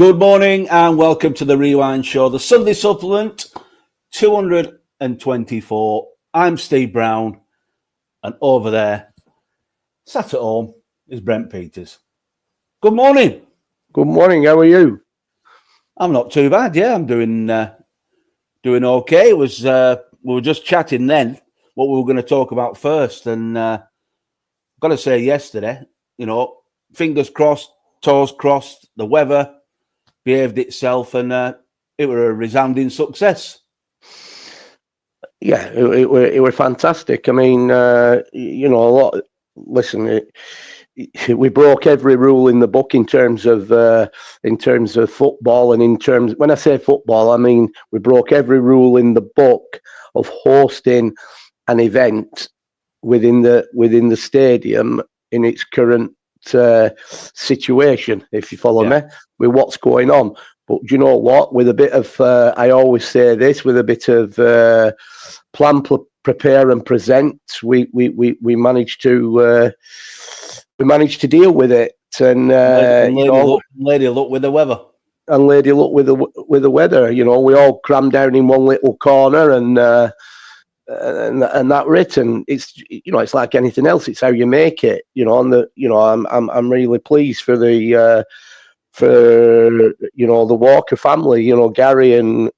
Good morning and welcome to the Rewind Show, the Sunday supplement 224. I'm Steve Brown, and over there, sat at home, is Brent Peters. Good morning. Good morning. How are you? I'm not too bad. Yeah, I'm doing okay. It was we were just chatting then what we were going to talk about first, and got to say yesterday, fingers crossed, toes crossed, the weather behaved itself, and it were a resounding success. Yeah, it were fantastic. I mean, listen, we broke every rule in the book in terms of football, and when I say football, I mean we broke every rule in the book of hosting an event within the stadium in its current situation, if you follow me, with what's going on. But do you know what? With a bit of, I always say this, with a bit of plan, prepare, and present, we managed to deal with it. And lady luck with the weather. And lady luck with the weather. You know, we all crammed down in one little corner, and that written, it's it's like anything else. It's how you make it. I'm really pleased for the the Walker family. Gary and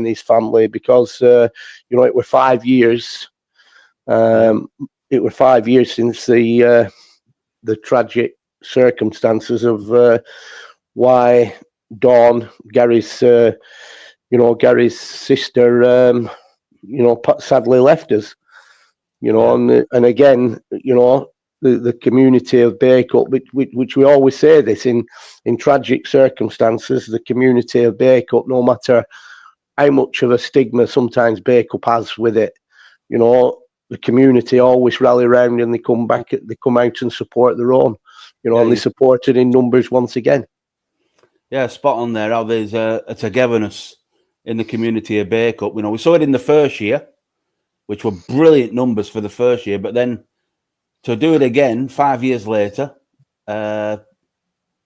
his family, because it were 5 years. It were 5 years since the tragic circumstances of why Dawn, Gary's sister, sadly left us, and again, the community of Bacup, which we always say this, in tragic circumstances, the community of Bacup, no matter how much of a stigma sometimes Bacup has with it, the community always rally around, and they come out and support their own, and they supported in numbers once again. Yeah, spot on there. How there's a togetherness in the community of Bacup. We saw it in the first year, which were brilliant numbers for the first year, but then to do it again 5 years later,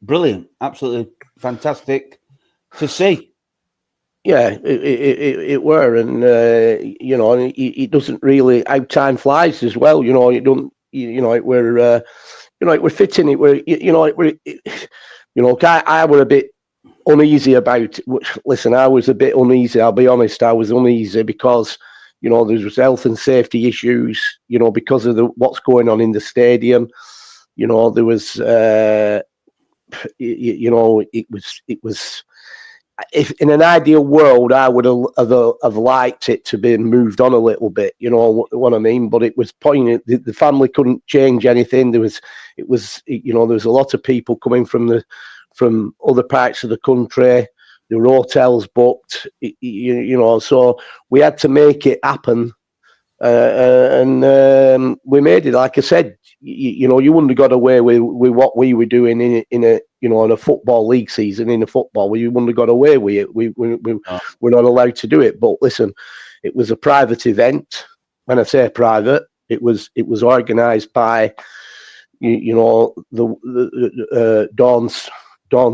brilliant, absolutely fantastic to see. Yeah, it were, and it doesn't really, how time flies as well. It don't, it were, it were fitting. It were, I were a bit uneasy about it. Listen, I was a bit uneasy. I'll be honest. I was uneasy because there was health and safety issues. Because of what's going on in the stadium. There was, it was. If in an ideal world, I would have liked it to be moved on a little bit. You know what I mean? But it was poignant. The family couldn't change anything. There was a lot of people coming from other parts of the country. There were hotels booked. So we had to make it happen, and we made it. Like I said, you wouldn't have got away with what we were doing in a football league season, in a football. We wouldn't have got away with it. We're not allowed to do it. But listen, it was a private event. When I say private, it was organised by Dawn's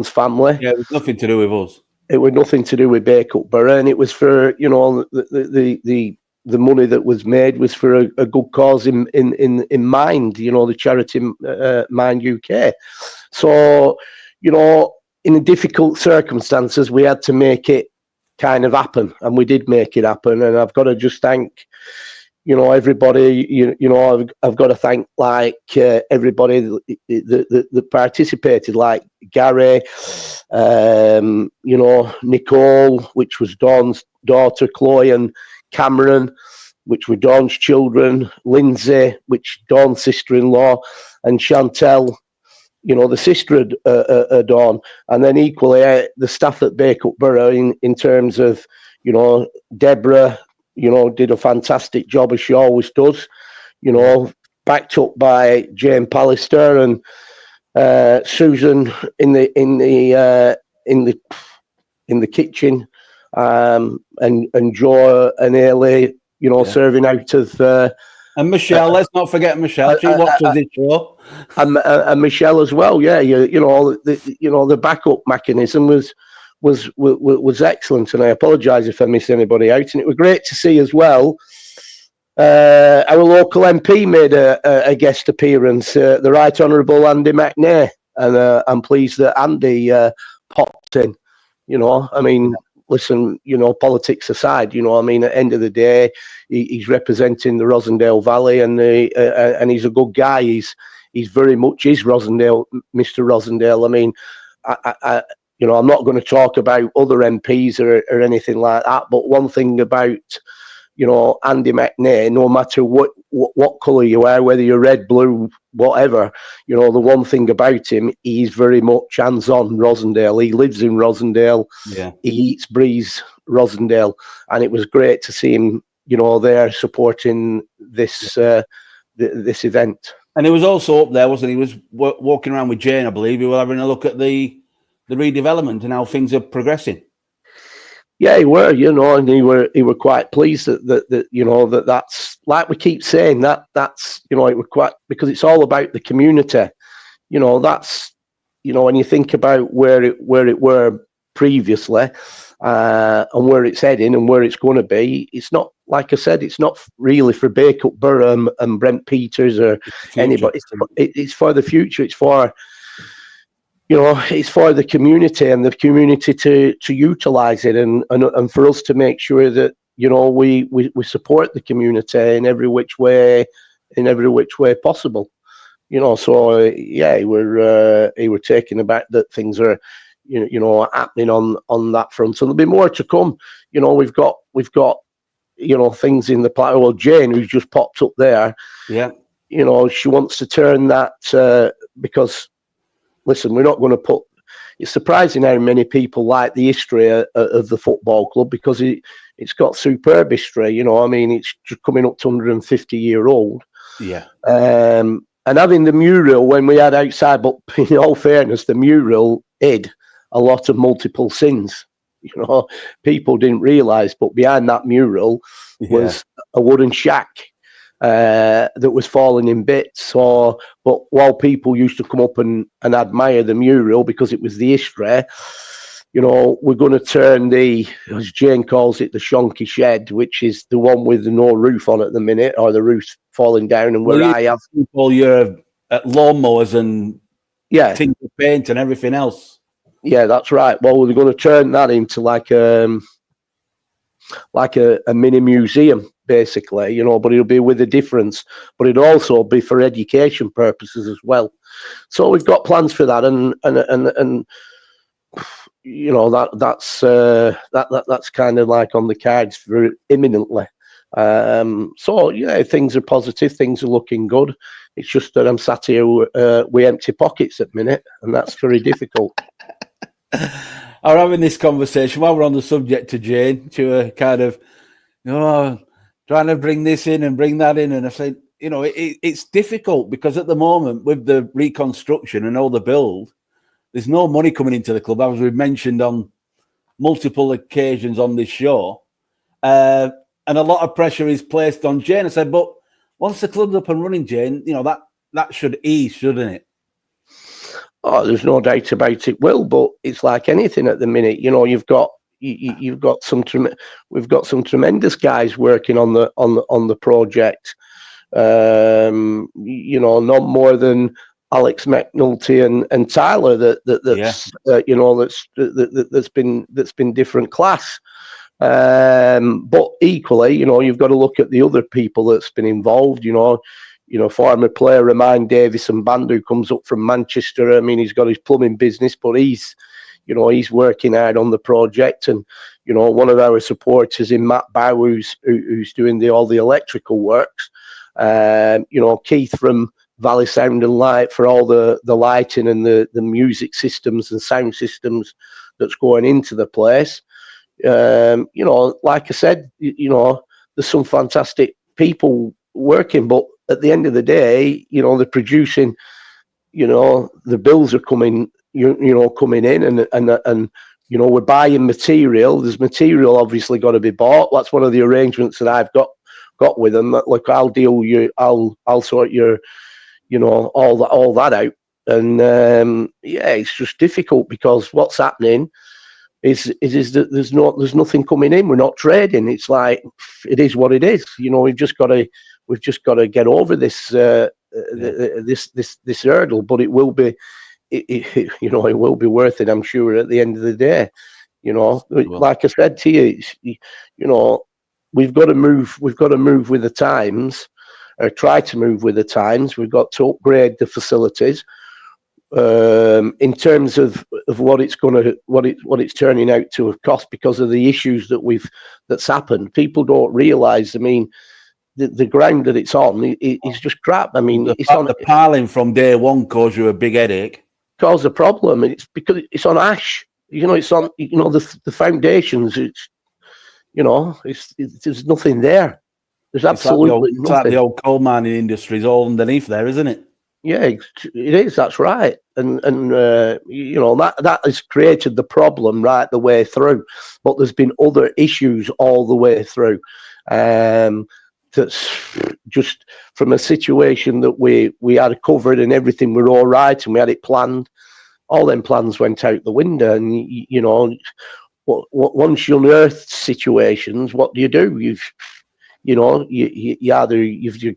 family. Yeah, it was nothing to do with us. It was nothing to do with Bacup Borough, and it was for the money that was made was for a good cause in Mind, the charity Mind UK. So, in the difficult circumstances, we had to make it kind of happen, and we did make it happen. And I've got to just thank, everybody. I've got to thank everybody that participated, like Gary, Nicole, which was Dawn's daughter, Chloe, and Cameron, which were Dawn's children, Lindsay, which Dawn's sister-in-law, and Chantel, the sister of Dawn, and then equally the staff at Bacup Borough in terms of, Deborah, did a fantastic job as she always does, backed up by Jane Pallister and Susan in the kitchen, and Joe and Ailey, serving out of And Michelle, let's not forget Michelle. She watches this show. And Michelle as well. Yeah, the backup mechanism was excellent, and I apologise if I missed anybody out. And it was great to see as well. Our local MP made a guest appearance, the Right Honourable Andy McNair, and I'm pleased that Andy popped in. I mean, listen, politics aside, at the end of the day, he's representing the Rossendale Valley, and he's a good guy. He's very much is Rossendale, Mr. Rossendale. I mean, I'm not going to talk about other MPs or anything like that, but one thing about Andy McNair, no matter what colour you are, whether you're red, blue, whatever, the one thing about him, he's very much hands-on Rossendale. He lives in Rossendale. Yeah. He eats, breathes Rossendale. And it was great to see him, there supporting this this event. And he was also up there, wasn't he? He was walking around with Jane, I believe. We were having a look at the redevelopment and how things are progressing. Yeah, he were, and he were quite pleased that that's like we keep saying that's it were quite, because it's all about the community. That's when you think about where it were previously and where it's heading and where it's going to be. It's not, like I said, it's not really for Bacup Borough and Brent Peters or anybody. It's for the future. It's for it's for the community and the community to utilise it and for us to make sure that we support the community in every which way possible. So yeah, he were taken aback that things are happening on that front, and there'll be more to come. We've got things in the plan. Well, Jane, who's just popped up there, yeah, she wants to turn that because. Listen, we're not going to put. It's surprising how many people like the history of the football club, because it's got superb history. It's just coming up to 150-year-old. Yeah. And having the mural when we had outside, but in all fairness, the mural hid a lot of multiple sins. People didn't realise, but behind that mural was a wooden shack. That was falling in bits. So, but while people used to come up and admire the mural because it was the history, we're going to turn as Jane calls it, the shonky shed, which is the one with no roof on at the minute, or the roof falling down, and where I have all your lawnmowers and things of paint and everything else. Yeah, that's right. Well, we're going to turn that into like a mini museum, basically, but it'll be with a difference, but it'll also be for education purposes as well. So we've got plans for that, and that's kind of like on the cards for imminently. So yeah, things are positive, things are looking good. It's just that I'm sat here with empty pockets at the minute, and that's very difficult. I'm having this conversation while we're on the subject to Jane, to kind of, trying to bring this in and bring that in. And I said, it's difficult because at the moment with the reconstruction and all the build, there's no money coming into the club, as we've mentioned on multiple occasions on this show. And a lot of pressure is placed on Jane. I said, but once the club's up and running, Jane, that should ease, shouldn't it? Oh, there's no doubt about it. Will, but it's like anything at the minute. We've got some tremendous guys working on the project. Not more than Alex McNulty and Tyler that's been different class. But equally, you've got to look at the other people that's been involved. Former player of mine, Davison Band, who comes up from Manchester. I mean, he's got his plumbing business, but he's working hard on the project. And, one of our supporters in Matt Bow, who's doing all the electrical works. Keith from Valley Sound and Light for all the lighting and the music systems and sound systems that's going into the place. Like I said, there's some fantastic people working, but at the end of the day, they're producing, the bills are coming, coming in and we're buying material. There's material obviously got to be bought. That's one of the arrangements that I've got got with them. Look, I'll sort your, all that out. And it's just difficult because what's happening is that there's nothing coming in. We're not trading. It's like it is what it is. We've just got to get over this this hurdle. But it will be, it will be worth it, I'm sure, at the end of the day. Like I said to you, we've got to move with the times, or try to move with the times. We've got to upgrade the facilities. In terms of what it's turning out to have cost because of the issues that's happened. People don't realise. I mean, the ground that it's on is just crap. I mean, the piling from day one caused you a big headache. Caused a problem, and it's because it's on ash. It's on the foundations. It's there's nothing there. There's absolutely nothing. It's like the old coal mining industry is all underneath there, isn't it? Yeah, it is. That's right, and that has created the problem right the way through. But there's been other issues all the way through. That's just from a situation that we had covered and everything were all right and we had it planned. All them plans went out the window, and once you unearth situations, what do? You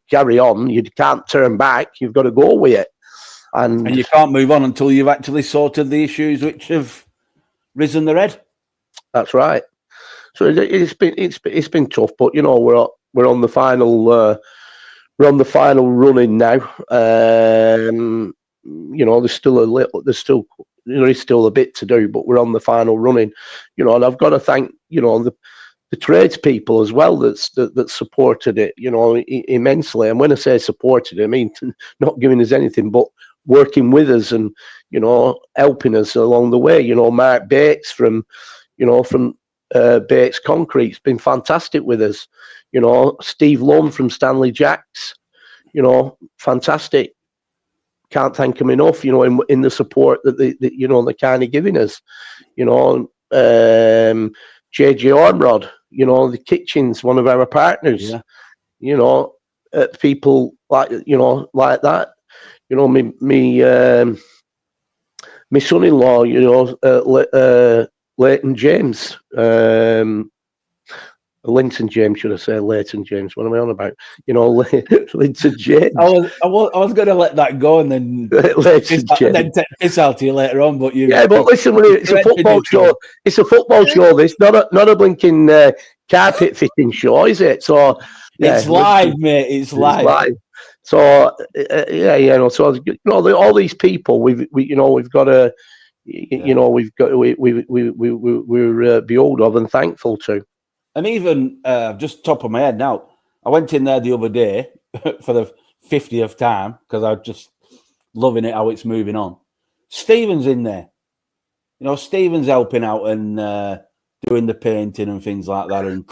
carry on. You can't turn back. You've got to go with it, and you can't move on until you've actually sorted the issues which have risen their head. That's right. So it's been tough, but we're on the final running now. There's still a bit to do, but we're on the final running. And I've got to thank the tradespeople as well that supported it, immensely. And when I say supported, I mean not giving us anything, but working with us and helping us along the way. Mark Bates from Bates Concrete's been fantastic with us. Steve Lund from Stanley Jacks, fantastic. Can't thank him enough. In the support that they're kind of giving us. JJ Ormrod, the kitchen's one of our partners. Yeah. People like like that. My son-in-law, Leighton James, Linton James, should I say Leighton James? What am I on about? Linton James. I was going to let that go and then take piss out to you later on. But but listen, it's a football show. It's a football show. This not a blinking carpet fitting show, is it? So it's live, mate. It's live. So so all these people, we've got to, we're behold of and thankful to. And even just top of my head now, I went in there the other day for the 50th time because I'm just loving it how it's moving on. Stephen's in there. Stephen's helping out and doing the painting and things like that. And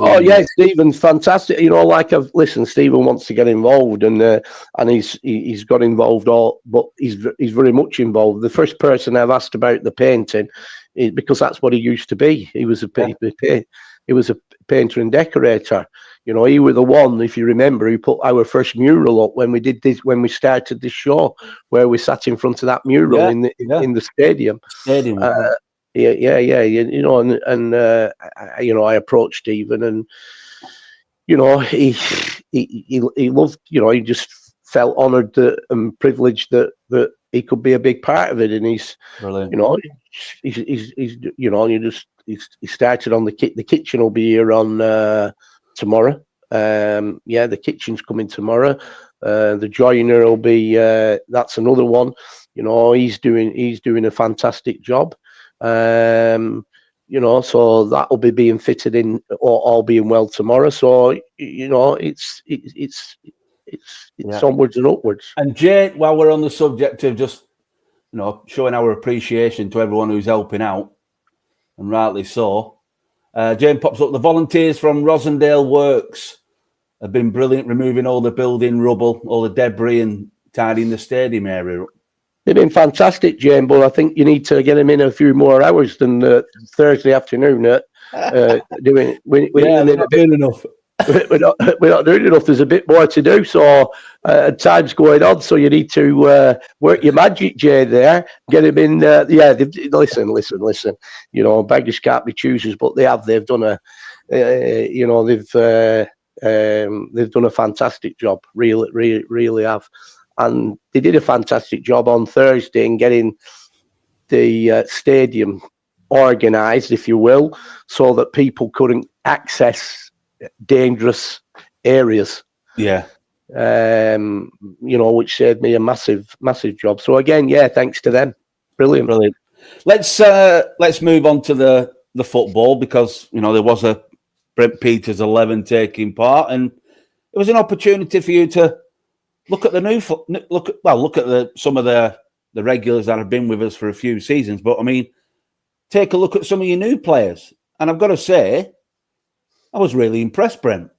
Stephen's fantastic. Stephen wants to get involved and he's got involved but he's very much involved. The first person I've asked about the painting is because that's what he used to be. He was a painter and decorator. He was the one, if you remember, who put our first mural up when we started this show, where we sat in front of that mural in the stadium. I approached Stephen and he loved, he just felt honoured and privileged that he could be a big part of it, and he's brilliant. He started on the kitchen will be here on tomorrow. The kitchen's coming tomorrow. The joiner will be that's another one. He's doing a fantastic job. So that will be being fitted in, all being well tomorrow. So it's onwards and upwards. And Jay, while we're on the subject of just showing our appreciation to everyone who's helping out, and rightly so, Jane pops up. The volunteers from Rossendale Works have been brilliant, removing all the building rubble, all the debris, and tidying the stadium area up. They've been fantastic, Jane, but I think you need to get them in a few more hours than Thursday afternoon. Doing they're not doing enough. we're not doing enough. There's a bit more to do. So time's going on. So you need to work your magic, Jay. There, get him in. Listen. You know, beggars can't be choosers, but they've done a. They've done a fantastic job. Really have, and they did a fantastic job on Thursday in getting the stadium organised, if you will, so that people couldn't access dangerous areas. Yeah. Which saved me a massive job. So again, thanks to them. Brilliant. Let's move on to the football, because there was a Brent Peters 11 taking part, and it was an opportunity for you to look at some of the regulars that have been with us for a few seasons, but I mean, take a look at some of your new players. And I've got to say, I was really impressed, Brent,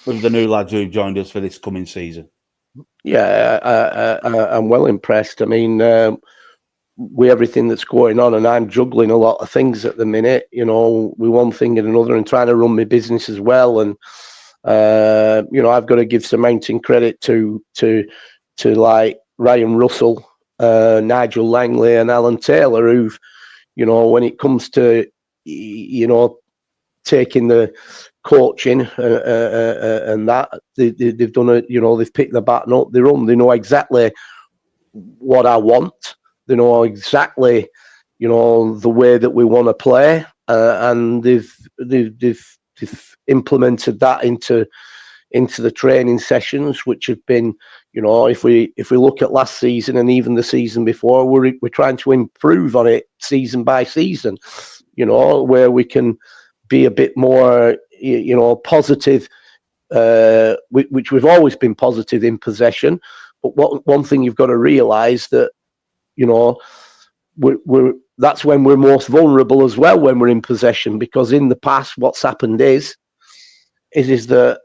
with the new lads who've joined us for this coming season. Yeah, I'm well impressed. I mean, with everything that's going on, and I'm juggling a lot of things at the minute, with one thing and another, and trying to run my business as well. And I've got to give some mounting credit to like Ryan Russell, Nigel Langley, and Alan Taylor, who've, when it comes to taking the coaching and that, they've done it. They've picked the baton up. They know exactly what I want. They know exactly, the way that we want to play, and they've implemented that into the training sessions, which have been, if we look at last season and even the season before, we're trying to improve on it season by season, where we can be a bit more, positive, which we've always been positive in possession. But one thing you've got to realise that, that's when we're most vulnerable as well, when we're in possession, because in the past, what's happened is that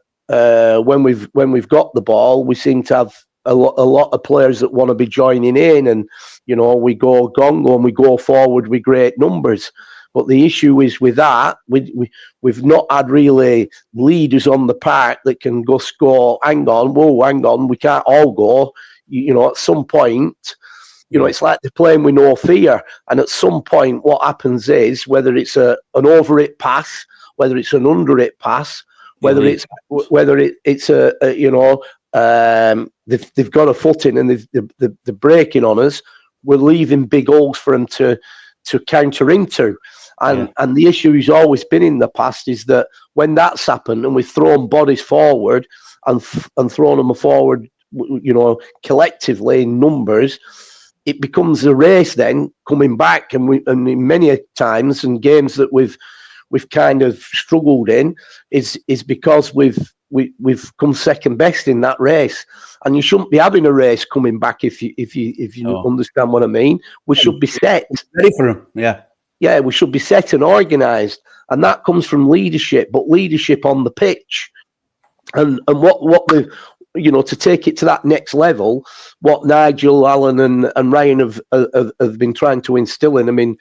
when we've got the ball, we seem to have a lot of players that want to be joining in, and we go gongo and we go forward with great numbers. But the issue is with that, we've not had really leaders on the park that can go score. Hang on, we can't all go. At some point, it's like they're playing with no fear. And at some point, what happens is, whether it's an over it pass, whether it's an under it pass, whether it's they've got a footing and they're breaking on us, we're leaving big holes for them to counter into. And the issue has always been in the past is that when that's happened and we've thrown bodies forward and thrown them forward, collectively in numbers, it becomes a race then coming back. And many times and games that we've kind of struggled in is because we've come second best in that race. And you shouldn't be having a race coming back if you understand what I mean. We should be set. Ready for them, yeah. Yeah, we should be set and organised, and that comes from leadership, but leadership on the pitch, and what we, to take it to that next level, what Nigel, Alan, and Ryan have been trying to instill in them in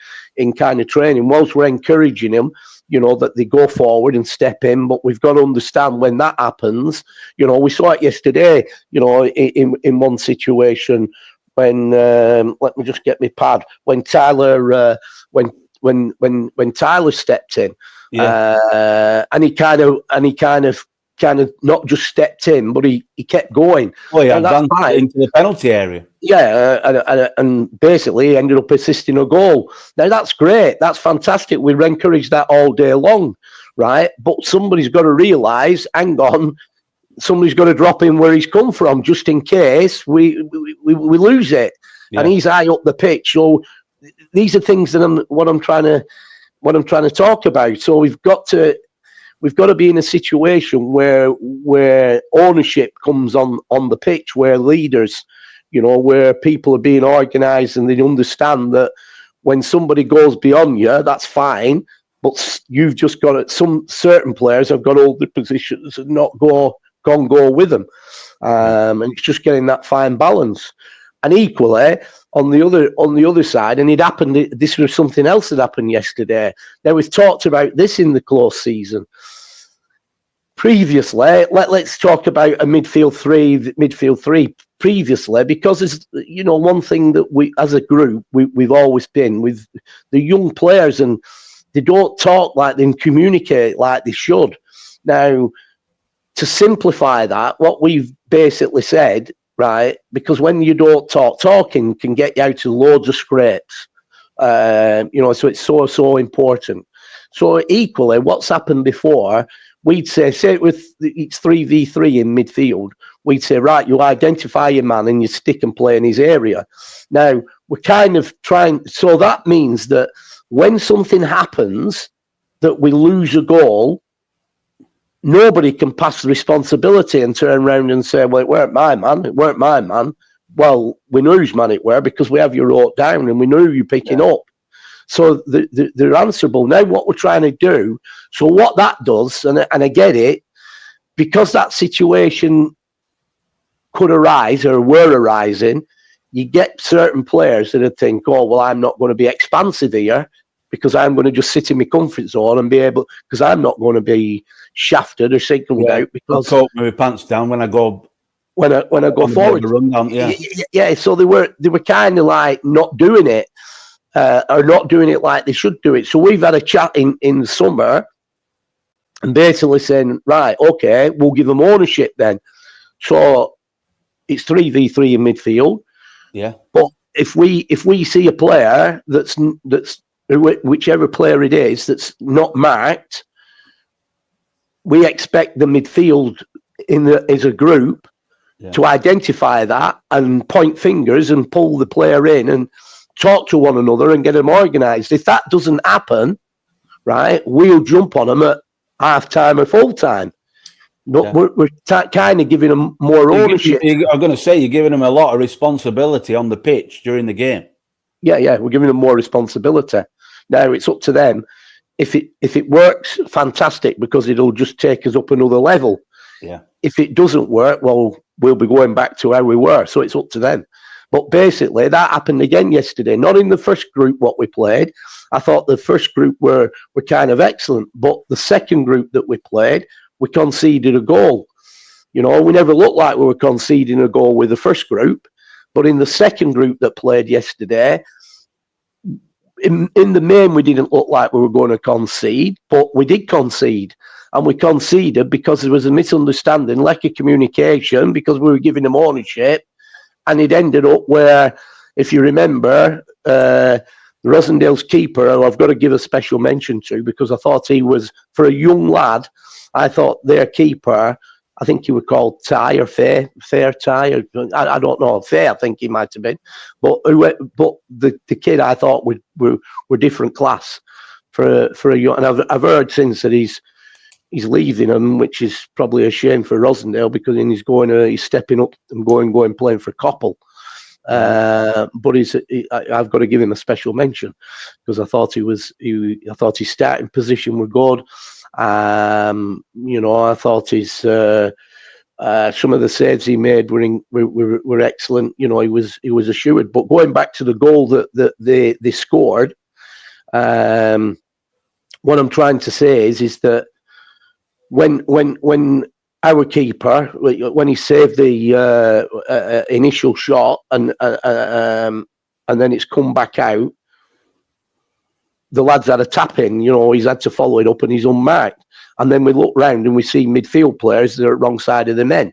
kind of training. Whilst we're encouraging them, that they go forward and step in, but we've got to understand when that happens. We saw it yesterday. In one situation when let me just get my pad, when Tyler when Tyler stepped in, and he kind of not just stepped in, but he kept going. Oh yeah, into the penalty area. Yeah, and basically he ended up assisting a goal. Now that's great, that's fantastic. We encourage that all day long, right? But somebody's got to realise, hang on, somebody's got to drop in where he's come from, just in case we lose it. Yeah. And he's high up the pitch, so these are things that I'm trying to talk about. So we've got to be in a situation where ownership comes on the pitch, where leaders, where people are being organised, and they understand that when somebody goes beyond you, that's fine, but you've just got it. Some certain players have got all the positions and not go with them, and it's just getting that fine balance. And equally, on the other side, and it happened. This was something else that happened yesterday. Now, we've talked about this in the close season. previously, let's talk about a midfield three previously, because it's, you know, one thing that we, as a group, we've always been with the young players, and they don't talk like they communicate like they should. Now, to simplify that, what we've basically said, right, because when you don't talk, talking can get you out of loads of scrapes. You know, so it's so important. So equally, what's happened before, we'd say it's 3v3 in midfield. We'd say, right, you identify your man and you stick and play in his area. Now, we're kind of trying, so that means that when something happens, that we lose a goal, nobody can pass the responsibility and turn around and say, well, it weren't my man, it weren't my man. Well, we know whose man it were because we have you wrote down and we know you picking up. So they're answerable. Now what we're trying to do, so what that does, and I get it, because that situation could arise or were arising, you get certain players that would think, oh, well, I'm not going to be expansive here because I'm going to just sit in my comfort zone and be able, because I'm not going to be shafted or singled out because I'll cope with my pants down when I go forward. Rundown, yeah. So they were kind of like not doing it. Or not doing it like they should do it. So we've had a chat in the summer and basically saying, right, okay, we'll give them ownership then. So it's 3v3 in midfield. Yeah. But if we see a player that's whichever player it is that's not marked, we expect the midfield as a group to identify that and point fingers and pull the player in and talk to one another and get them organised. If that doesn't happen, right, we'll jump on them at half-time or full-time. But we're kind of giving them more ownership. I'm going to say you're giving them a lot of responsibility on the pitch during the game. Yeah, we're giving them more responsibility. Now, it's up to them. If it works, fantastic, because it'll just take us up another level. Yeah. If it doesn't work, well, we'll be going back to how we were. So it's up to them. But basically, that happened again yesterday. Not in the first group what we played. I thought the first group were kind of excellent. But the second group that we played, we conceded a goal. You know, we never looked like we were conceding a goal with the first group. But in the second group that played yesterday, in the main, we didn't look like we were going to concede. But we did concede. And we conceded because there was a misunderstanding, lack of communication, because we were giving them ownership. And it ended up where, if you remember, Rossendale's keeper, who I've got to give a special mention to, because I thought he was, for a young lad, I thought their keeper, I think he was called Ty or Fair Ty, or I don't know, Fair I think he might have been. But the kid I thought were different class for a young, and I've heard since that he's leaving them, which is probably a shame for Rossendale, because he's stepping up and going playing for Coppell. But I've got to give him a special mention because I thought his starting position were good. You know, I thought his some of the saves he made were excellent. You know, he was assured. But going back to the goal that they scored, what I'm trying to say is that when our keeper, when he saved the initial shot and then it's come back out, the lad's had a tap in, you know, he's had to follow it up and he's unmarked. And then we look round and we see midfield players that are wrong side of the men.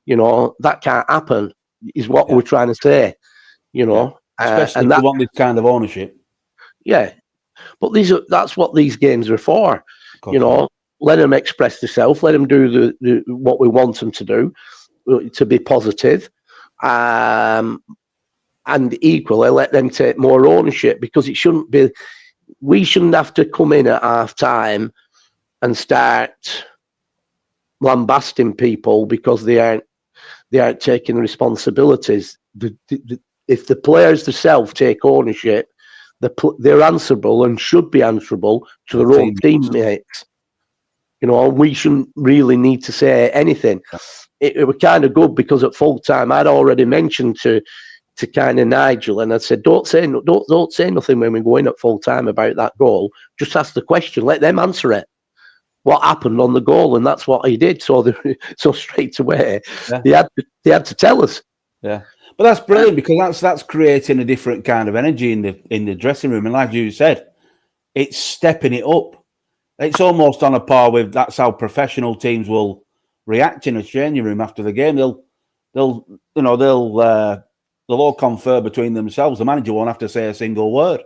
You know, that can't happen, is what we're trying to say, you know. Especially if you want this kind of ownership. Yeah. But that's what these games are for, you know. Let them express themselves. Let them do what we want them to do, to be positive, and equally let them take more ownership, because it shouldn't be. We shouldn't have to come in at half time and start lambasting people because they aren't taking the responsibilities. If the players themselves take ownership, they're answerable and should be answerable to their own teammates. You know, we shouldn't really need to say anything. It was kind of good because at full time I'd already mentioned to kind of Nigel, and I said, don't say nothing when we go in at full time about that goal. Just ask the question, let them answer it. what happened on the goal, and that's what he did. So so straight away, they had to tell us. Yeah, but that's brilliant because that's creating a different kind of energy in the dressing room, and like you said, it's stepping it up. It's almost on a par with that's how professional teams will react in a changing room after the game. They'll all confer between themselves. The manager won't have to say a single word.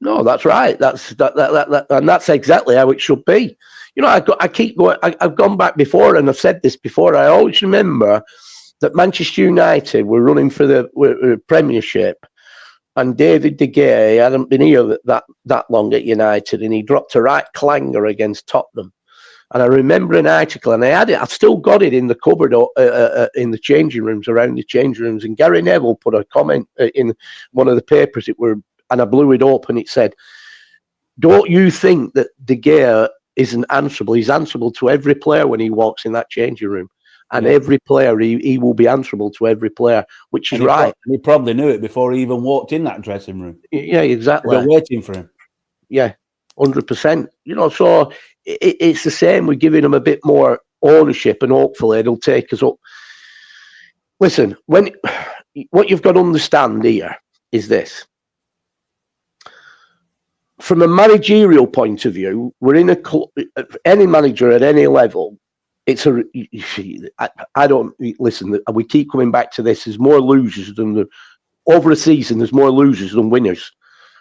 No, that's right. And that's exactly how it should be. You know, I keep going. I've gone back before, and I've said this before. I always remember that Manchester United were running for the Premiership, and David De Gea hadn't been here that long at United, and he dropped a right clanger against Tottenham. And I remember an article, and I had it. I've still got it in the cupboard in the changing rooms, around the changing rooms. And Gary Neville put a comment in one of the papers. And I blew it up, and it said, "Don't you think that De Gea isn't answerable? He's answerable to every player when he walks in that changing room, and every player he will be answerable to every player, which is right." He probably knew it before he even walked in that dressing room. Yeah, exactly. They're waiting for him. Yeah, 100%. You know, so it's the same. We're giving him a bit more ownership, and hopefully it'll take us up. Listen, what you've got to understand here is this. From a managerial point of view, we're in any manager at any level. I don't listen. We keep coming back to this. There's more losers than over a season. There's more losers than winners,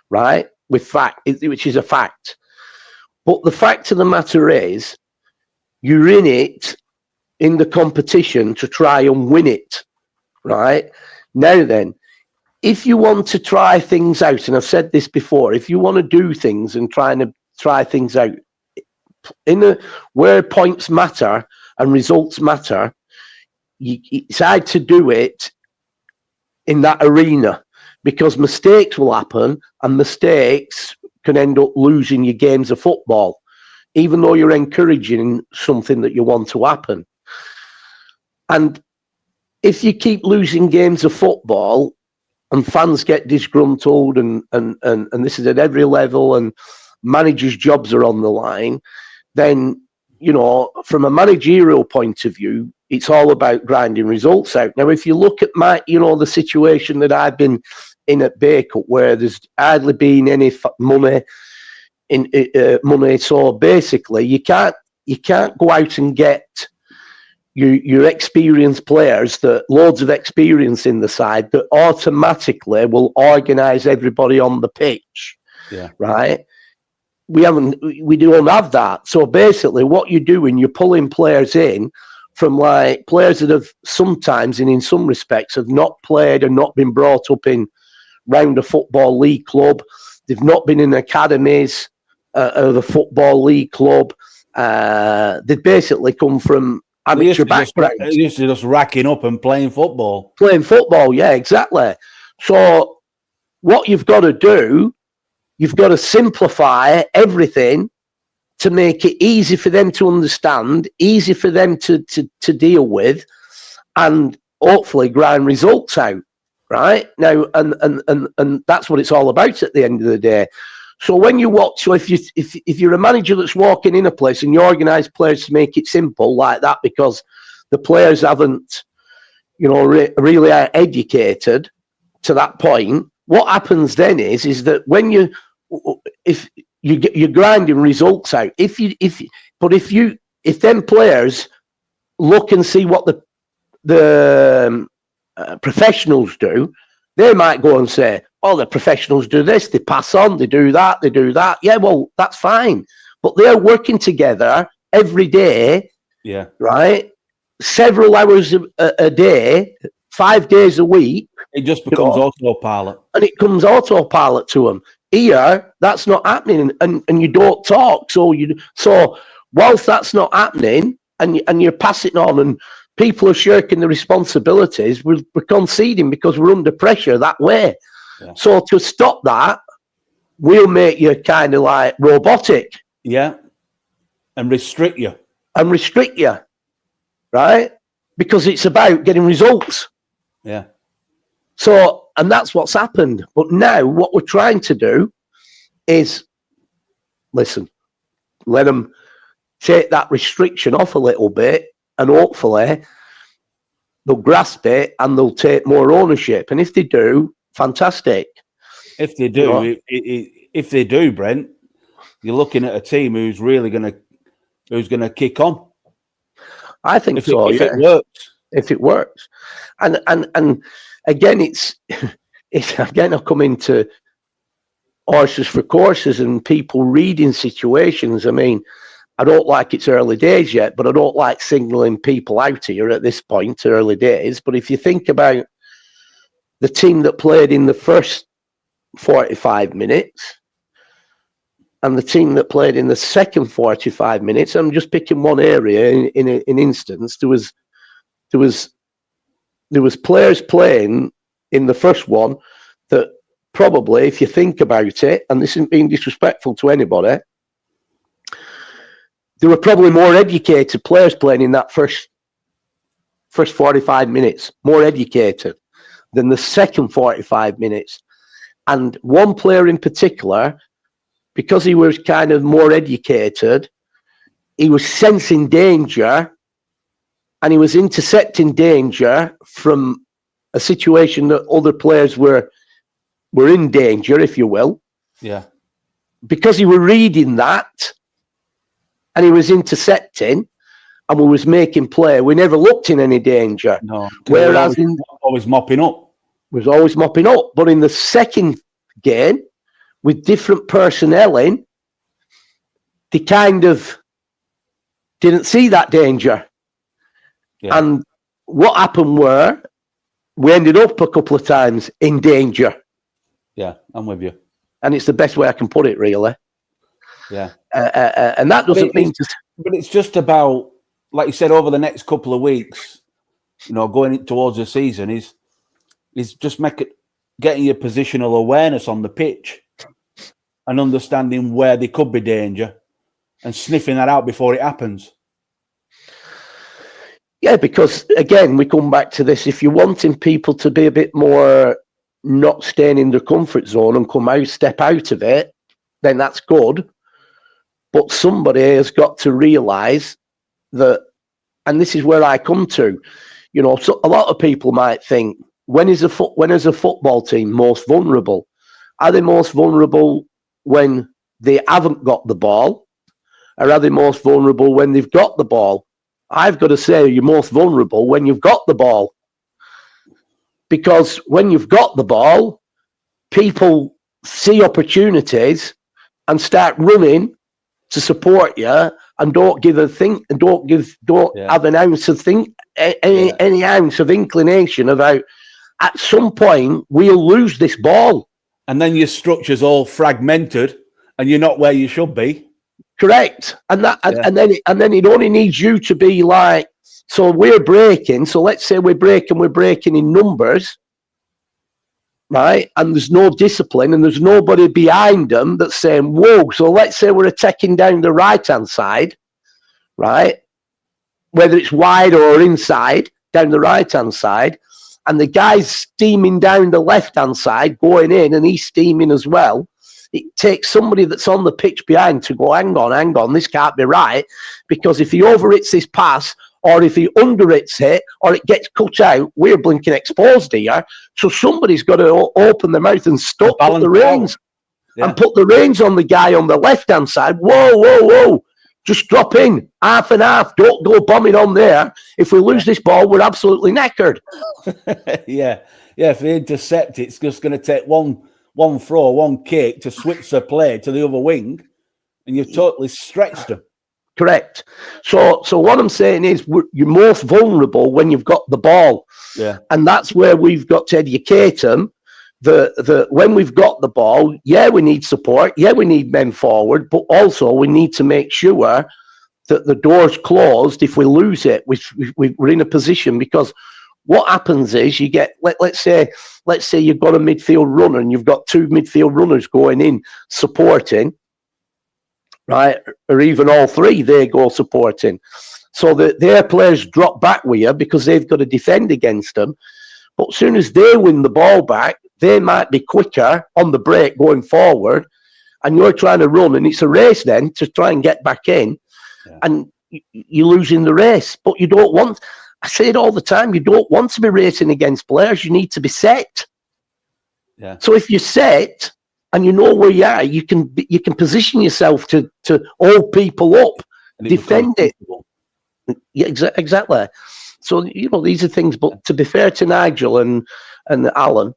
right? Which is a fact. But the fact of the matter is, you're in it in the competition to try and win it, right? Now then, if you want to try things out, and I've said this before, if you want to do things and try things out, where points matter and results matter, it's hard to do it in that arena because mistakes will happen, and mistakes can end up losing your games of football, even though you're encouraging something that you want to happen. And if you keep losing games of football, and fans get disgruntled, and this is at every level, and managers' jobs are on the line, then, you know, from a managerial point of view, it's all about grinding results out. Now, if you look at the situation that I've been in at Bacup, where there's hardly been any money, so basically you can't go out and get your experienced players, that loads of experience in the side, that automatically will organise everybody on the pitch. Yeah. Right. We don't have that. So basically what you're doing, you're pulling players in from like players that have sometimes, and in some respects, have not played and not been brought up in round a football league club. They've not been in academies of a football league club. They basically come from amateur background. Used to just racking up and playing football. Yeah, exactly. So what you've got to do, you've got to simplify everything to make it easy for them to understand, easy for them to deal with, and hopefully grind results out. Right now, and that's what it's all about at the end of the day. So when you watch, so if you're a manager that's walking in a place and you organise players to make it simple like that, because the players haven't, really are educated to that point, what happens then is that when you're grinding results out, if them players look and see what the professionals do, they might go and say, "Oh, the professionals do this, they pass on, they do that." Yeah, well, that's fine. But they're working together every day, yeah, right? Several hours a day, 5 days a week. It just becomes autopilot. And it comes autopilot to them. Here, that's not happening, and you don't talk. So whilst that's not happening, and you're passing on, and people are shirking the responsibilities, we're conceding because we're under pressure that way. Yeah. So to stop that, we'll make you kind of like robotic. Yeah. And restrict you. Right? Because it's about getting results. Yeah. So, and that's what's happened. But now what we're trying to do is, listen, let them take that restriction off a little bit, and hopefully they'll grasp it and they'll take more ownership. And if they do, fantastic. If they do, if they do, Brent, you're looking at a team who's really going to kick on. I think if so. If it works, if it works, and again, it's again, I come into horses for courses and people reading situations. I mean, I don't like it's early days yet, but I don't like signalling people out here at this point, early days. But if you think about the team that played in the first 45 minutes and the team that played in the second 45 minutes, I'm just picking one area in an instance. There was players playing in the first one that probably, if you think about it, and this isn't being disrespectful to anybody, there were probably more educated players playing in that first 45 minutes, more educated than the second 45 minutes. And one player in particular, because he was kind of more educated, he was sensing danger and he was intercepting danger from a situation that other players were in danger, if you will. Yeah. Because he was reading that and he was intercepting and we was making play, we never looked in any danger. No. Whereas always mopping up. Was always mopping up. But in the second game, with different personnel in, they kind of didn't see that danger. Yeah. And what happened were we ended up a couple of times in danger. Yeah, I'm with you. And it's the best way I can put it, really. Yeah. And that doesn't mean to... But it's just about, like you said, over the next couple of weeks, going towards the season is just getting your positional awareness on the pitch and understanding where there could be danger and sniffing that out before it happens. Yeah, because, again, we come back to this. If you're wanting people to be a bit more not staying in their comfort zone and step out of it, then that's good. But somebody has got to realise that, and this is where I come to, so a lot of people might think, when is a football team most vulnerable? Are they most vulnerable when they haven't got the ball? Or are they most vulnerable when they've got the ball? I've got to say you're most vulnerable when you've got the ball. Because when you've got the ball, people see opportunities and start running to support you and don't have an ounce of any ounce of inclination about at some point we'll lose this ball. And then your structure's all fragmented and you're not where you should be. Correct. And then it only needs you to be like, so we're breaking. So let's say we're breaking in numbers, right? And there's no discipline and there's nobody behind them that's saying, whoa. So let's say we're attacking down the right-hand side, right? Whether it's wide or inside, down the right-hand side. And the guy's steaming down the left-hand side, going in, and he's steaming as well. It takes somebody that's on the pitch behind to go, hang on, this can't be right. Because if he overhits this pass, or if he underhits it, or it gets cut out, we're blinking exposed here. So somebody's got to open their mouth and put the reins. Yeah. And put the reins on the guy on the left-hand side. Whoa. Just drop in, half and half. Don't go bombing on there. If we lose this ball, we're absolutely knackered. Yeah. If they intercept, it's just going to take one throw, one kick to switch the play to the other wing, and you've totally stretched them. Correct. So what I'm saying is you're most vulnerable when you've got the ball. Yeah. And that's where we've got to educate them that when we've got the ball, we need support, we need men forward, but also we need to make sure that the door's closed if we lose it. We're in a position, because what happens is you get, let's say you've got a midfield runner and you've got two midfield runners going in supporting, right? Or even all three, they go supporting. So that their players drop back with you because they've got to defend against them. But as soon as they win the ball back, they might be quicker on the break going forward. And you're trying to run, and it's a race then to try and get back in. and you're losing the race. But you don't want, I say it all the time, you don't want to be racing against players. You need to be set. Yeah. So if you're set and you know where you are, you can position yourself to hold people up, defend it. Yeah, exactly. So these are things. But to be fair to Nigel and Alan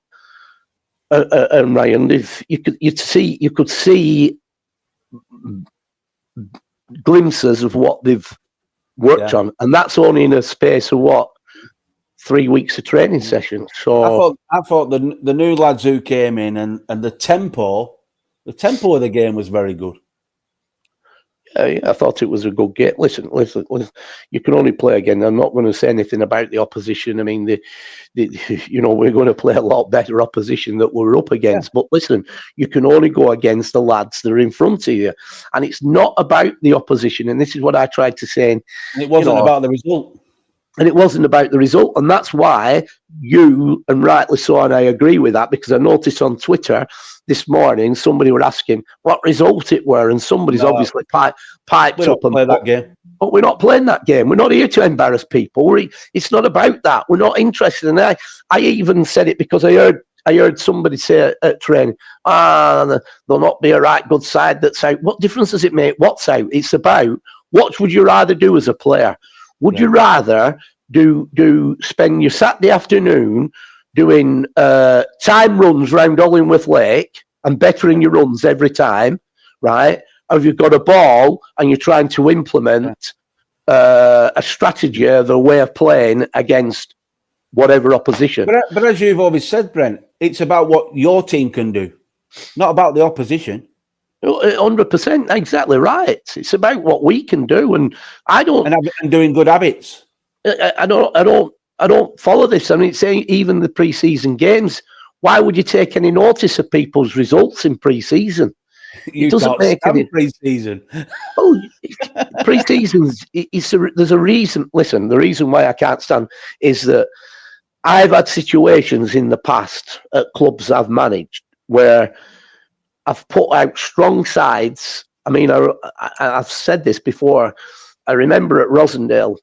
and Ryan, if you could see glimpses of what they've worked on, and that's only in a space of 3 weeks of training sessions. So I thought the new lads who came in and the tempo of the game was very good. Yeah, I thought it was a good game. Listen. You can only play again. I'm not going to say anything about the opposition. I mean, we're going to play a lot better opposition that we're up against. Yeah. But listen, you can only go against the lads that are in front of you, and it's not about the opposition. And this is what I tried to say. And it wasn't about the result. And it wasn't about the result. And that's why you, and rightly so, and I agree with that, because I noticed on Twitter this morning somebody were asking what result it were, and somebody's obviously piped up and play that game. But we're not playing that game. We're not here to embarrass people. It's not about that. We're not interested in that. I even said it because I heard somebody say at training, there'll not be a right good side that's out. What difference does it make what's out? It's about what would you rather do as a player? Would you rather spend your Saturday afternoon doing time runs round Hollingworth Lake and bettering your runs every time, right? Or have you got a ball and you're trying to implement a strategy of a way of playing against whatever opposition? But as you've always said, Brent, it's about what your team can do, not about the opposition. 100%, exactly right. It's about what we can do, and and doing good habits. I don't follow this. I mean, it's saying even the pre-season games. Why would you take any notice of people's results in pre-season? It doesn't make any pre-season. Oh, pre-seasons. There's a reason. Listen, the reason why I can't stand is that I've had situations in the past at clubs I've managed where I've put out strong sides. I mean, I've said this before. I remember at Rossendale,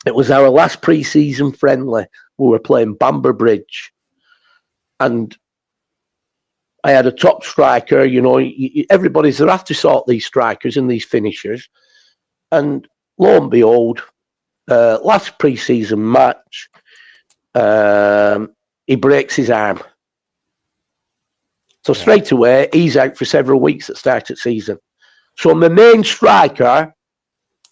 it was our last pre-season friendly. We were playing Bamber Bridge, and I had a top striker. Everybody's there have to sort these strikers and these finishers. And lo and behold, last pre-season match, he breaks his arm. So straight away, he's out for several weeks at start of season. So my main striker,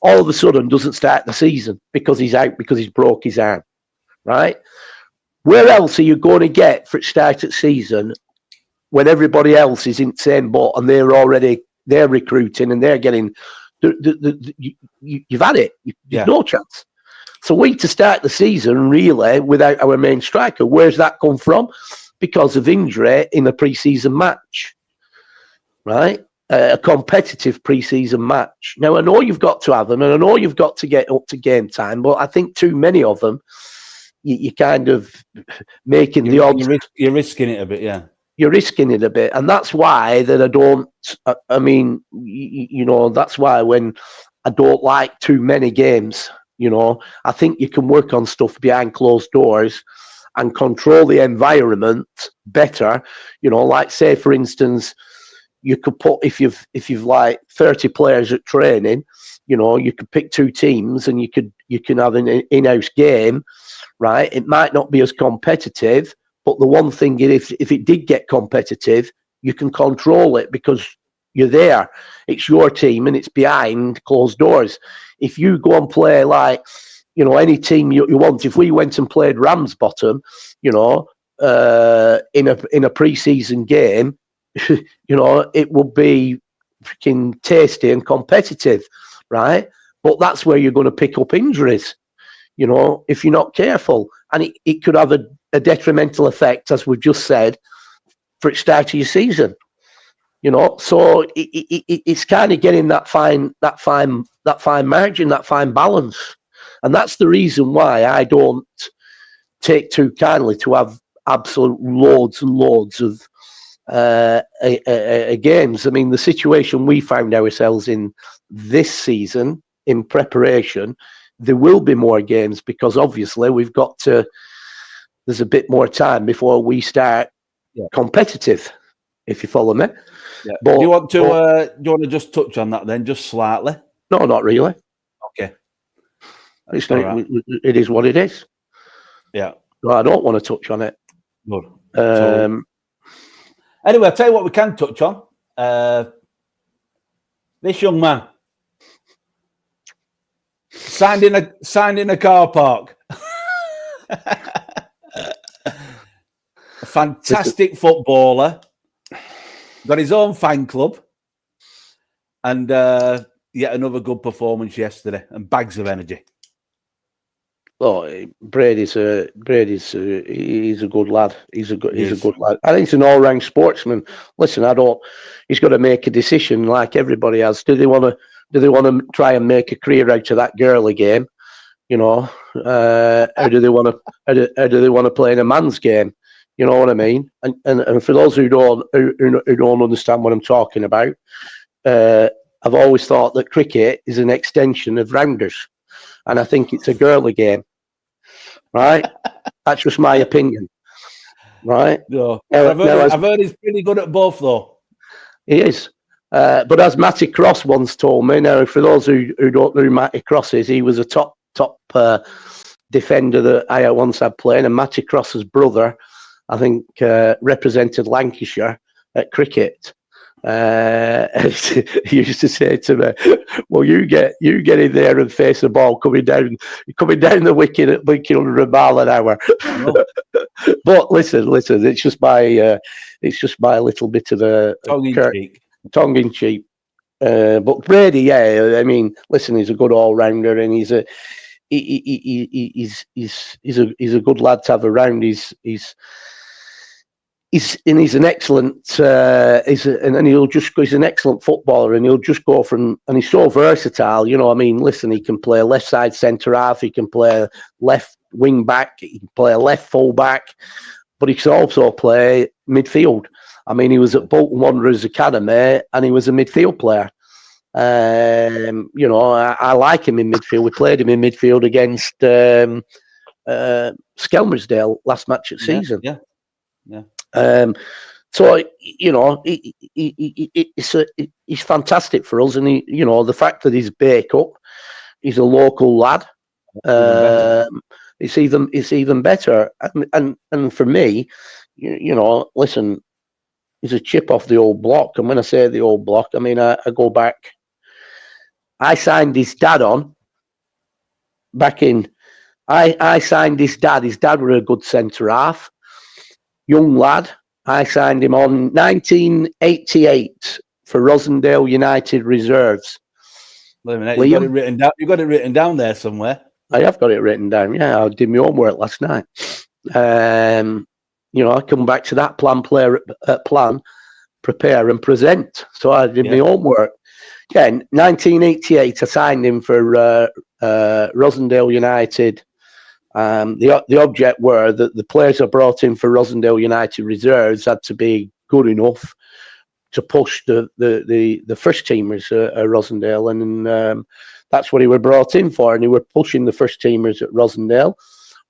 all of a sudden, doesn't start the season because he's out, because he's broke his arm, right? Where else are you going to get for start of season when everybody else is in the same boat and they're recruiting and they're getting, you've had it. There's no chance. So we to start the season really without our main striker. Where's that come from? Because of injury in a pre-season match, right? A competitive pre-season match. Now, I know you've got to have them, and I know you've got to get up to game time, but I think too many of them, you're kind of making the odds. You're risking it a bit, yeah. You're risking it a bit, and that's why that I don't. I mean, that's why when I don't like too many games, I think you can work on stuff behind closed doors and control the environment better. Like say for instance, you could put if you've like 30 players at training, you could pick two teams and you can have an in-house game, right? It might not be as competitive, but the one thing is if it did get competitive, you can control it because you're there. It's your team and it's behind closed doors. If you go and play like, any team you want, if we went and played Ramsbottom, in a pre-season game, it would be freaking tasty and competitive, right? But that's where you're going to pick up injuries, if you're not careful. And it could have a detrimental effect, as we've just said, for the start of your season. So it's kind of getting that fine margin, that fine balance. And that's the reason why I don't take too kindly to have absolute loads and loads of games. I mean, the situation we found ourselves in this season in preparation, there will be more games because obviously we've got to. There's a bit more time before we start competitive. If you follow me. Yeah. But, do you want to just touch on that then, just slightly? No, not really. Okay. It's not, right. It is what it is. Yeah. No, I don't want to touch on it. Good. Anyway, I'll tell you what we can touch on. This young man signed in a car park. A fantastic footballer. Got his own fan club. And yet another good performance yesterday and bags of energy. Oh, Brady's a good lad. He's a good lad. I think he's an all-round sportsman. Listen, he's got to make a decision like everybody else. Do they want to try and make a career out of that girly game? You know, or do they want to play in a man's game? You know what I mean? And for those who don't understand what I'm talking about, I've always thought that cricket is an extension of rounders, and I think it's a girly game. Right? That's just my opinion. Right? No. I've heard he's pretty good at both, though. He is. But as Matty Cross once told me, now for those who don't know who Matty Cross is, he was a top defender that I once had playing, and Matty Cross's brother, I think, represented Lancashire at cricket. He used to say to me, "Well, you get in there and face the ball coming down the wicket at 100 mile an hour." Oh. But listen, it's just my little bit of a tongue in cheek. But Brady, yeah, I mean, listen, he's a good all rounder, and he's a good lad to have around. He's an excellent. He's an excellent footballer, and he'll just go from. And he's so versatile. You know, I mean, listen, he can play left side centre half, he can play left wing back, he can play left full back, but he can also play midfield. I mean, he was at Bolton Wanderers Academy, and he was a midfield player. You know, I like him in midfield. We played him in midfield against Skelmersdale last match of season. Yeah. So you know, he's fantastic for us, and you know, the fact that he's Bake Up, he's a local lad. It's even better. And for me, you know, listen, he's a chip off the old block. And when I say the old block, I mean I go back. I signed his dad on back in. I signed his dad. His dad were a good centre half, young lad. I signed him on 1988 for Rossendale United Reserves. Wait a minute, you got it written down. You got it written down there somewhere. I have got it written down. Yeah, I did my homework last night. You know, I come back to that plan, prepare and present. So I did my homework. Yeah, in 1988, I signed him for Rossendale United. The object were that the players I brought in for Rossendale United Reserves had to be good enough to push the first teamers at Rossendale, and that's what he were brought in for. And he were pushing the first teamers at Rossendale.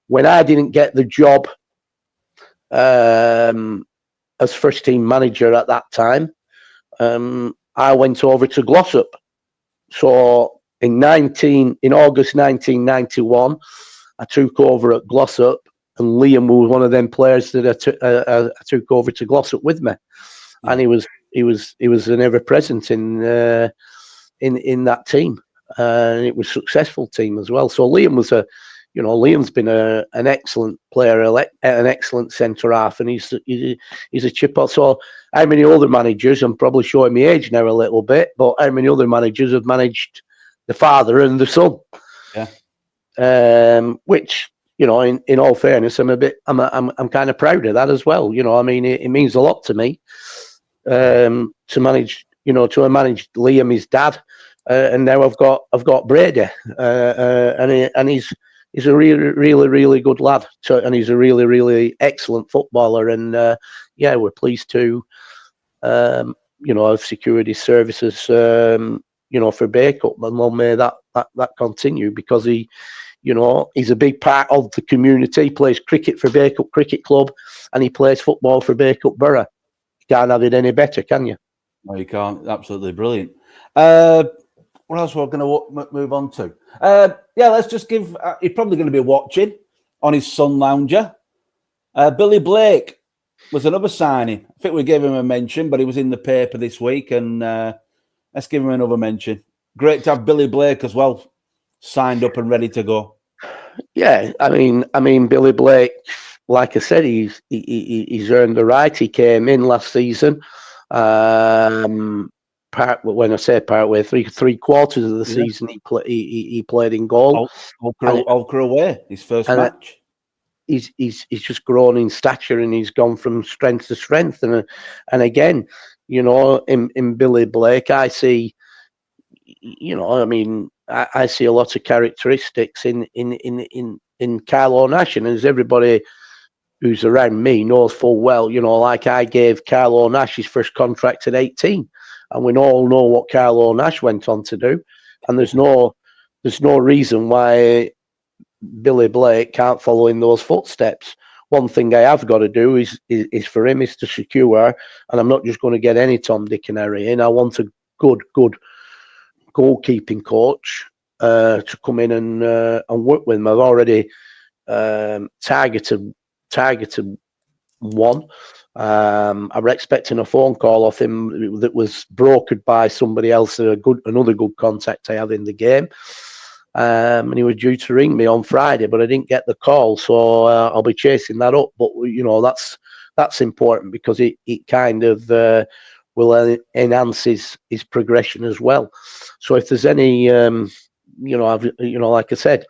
When I didn't get the job as first team manager at that time, I went over to Glossop. So in August 1991. I took over at Glossop, and Liam was one of them players that I took over to Glossop with me, and he was an ever present in that team, and it was a successful team as well. So Liam was Liam's been an excellent player, an excellent centre half, and he's a chip off. So how many other managers? I'm probably showing my age now a little bit, but how many other managers have managed the father and the son? Yeah. Which, you know, in all fairness, I'm kind of proud of that as well. You know, I mean, it means a lot to me to manage Liam, his dad, and now I've got Brady, and he's a really good lad, and he's a really excellent footballer, and we're pleased to have secured his services, for Bacup, and long may that continue, because he's a big part of the community. He plays cricket for Bacup Cricket Club, and he plays football for Bacup Borough. You can't have it any better, can you? No, you can't. Absolutely brilliant. What else we're going to move on to? Let's just give. He's probably going to be watching on his Sun Lounger. Billy Blake was another signing. I think we gave him a mention, but he was in the paper this week, and let's give him another mention. Great to have Billy Blake as well, signed up and ready to go. Yeah, I mean, Billy Blake, like I said, he's earned the right. He came in last season. When I say partway, three quarters of the season, he played in goal. All crew away, his first match. He's just grown in stature, and he's gone from strength to strength. And again, in Billy Blake, I see, I see a lot of characteristics in Carlo Nash, and as everybody who's around me knows full well, like I gave Carlo Nash his first contract at 18, and we all know what Carlo Nash went on to do, and there's no reason why Billy Blake can't follow in those footsteps. One thing I have got to do is for him is to secure, and I'm not just going to get any Tom, Dick and Harry in. I want a good goalkeeping coach to come in and work with him. I've already targeted one. I'm expecting a phone call off him that was brokered by somebody else, another good contact I have in the game. And he was due to ring me on Friday, but I didn't get the call, so I'll be chasing that up. But that's important, because it kind of will enhance his progression as well. So if there's any, like I said,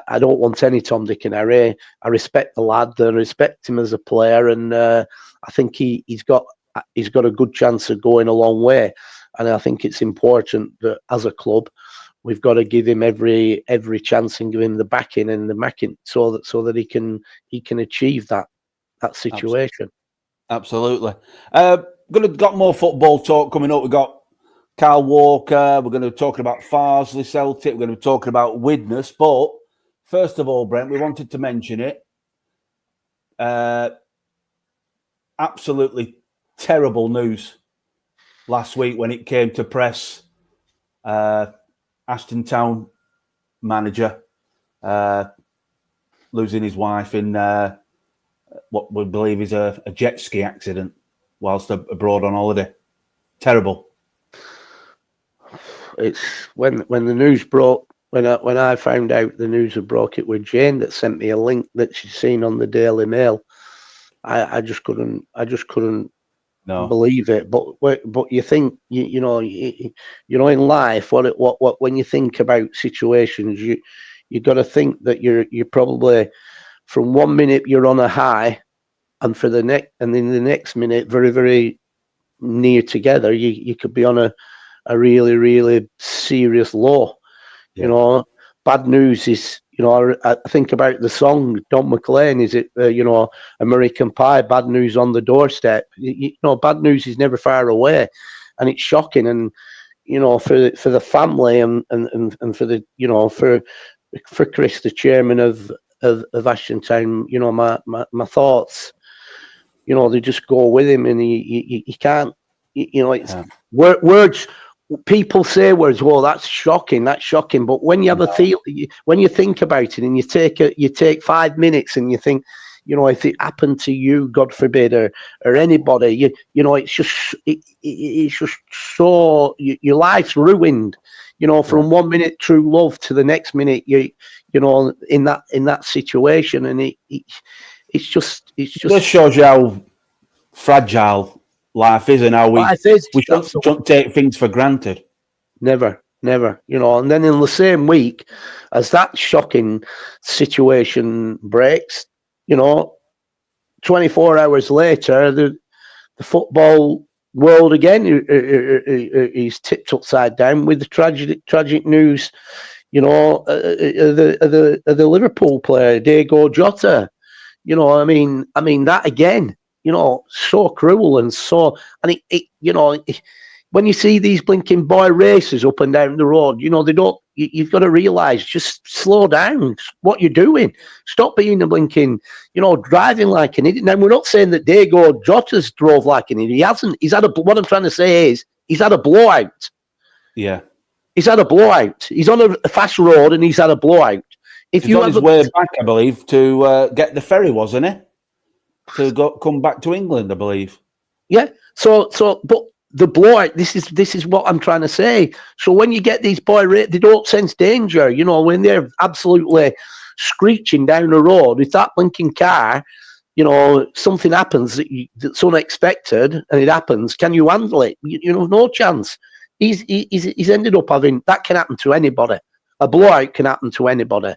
I don't want any Tom, Dick and Harry. I respect the lad, I respect him as a player, and I think he's got a good chance of going a long way. And I think it's important that as a club, we've got to give him every chance and give him the backing and the backing so that he can achieve that situation. Absolutely. Got more football talk coming up. We've got Carl Walker. We're going to be talking about Farsley, Celtic. We're going to be talking about Widnes. But first of all, Brent, we wanted to mention it. Absolutely terrible news last week when it came to press. Ashton Town manager losing his wife in what we believe is a jet ski accident whilst abroad on holiday. Terrible. It's when the news broke. When I found out the news had broke, it was Jane that sent me a link that she'd seen on the Daily Mail. I just couldn't believe it. But you think in life, what when you think about situations, you got to think that you're probably, from 1 minute you're on a high, and in the next minute, very, very near together, you could be on a really, really serious low. Yeah. Bad news is, I think about the song Don McLean. Is it American Pie? Bad news on the doorstep. Bad news is never far away, and it's shocking. And for the family and for the for Chris, the chairman of Ashton Town, my thoughts, they just go with him, and he can't. It's words. People say words. Well, that's shocking. But when you have when you think about it, and you take 5 minutes, and you think, if it happened to you, God forbid, or anybody, it's just so your life's ruined. From 1 minute true love to the next minute, in that situation, and it just shows you how fragile life is, and how we shouldn't take things for granted. Never. And then in the same week as that shocking situation breaks, 24 hours later, the football world again is tipped upside down with the tragic news, the Liverpool player Diego Jota. I mean that again. so cruel and so, and when you see these blinking boy races up and down the road, they don't, you've got to realise, just slow down what you're doing. Stop being a blinking, driving like an idiot. Now, we're not saying that Diego Jota's drove like an idiot. He hasn't. What I'm trying to say is, he's had a blowout. Yeah. He's had a blowout. He's on a fast road and he's had a blowout. He's on his way back, I believe, to get the ferry, wasn't he? To come back to England, I believe. Yeah. But the blowout, this is what I'm trying to say. So when you get these they don't sense danger, when they're absolutely screeching down the road, if that blinking car, something happens that's unexpected and it happens, can you handle it? No chance. He's ended up having, that can happen to anybody. A blowout can happen to anybody.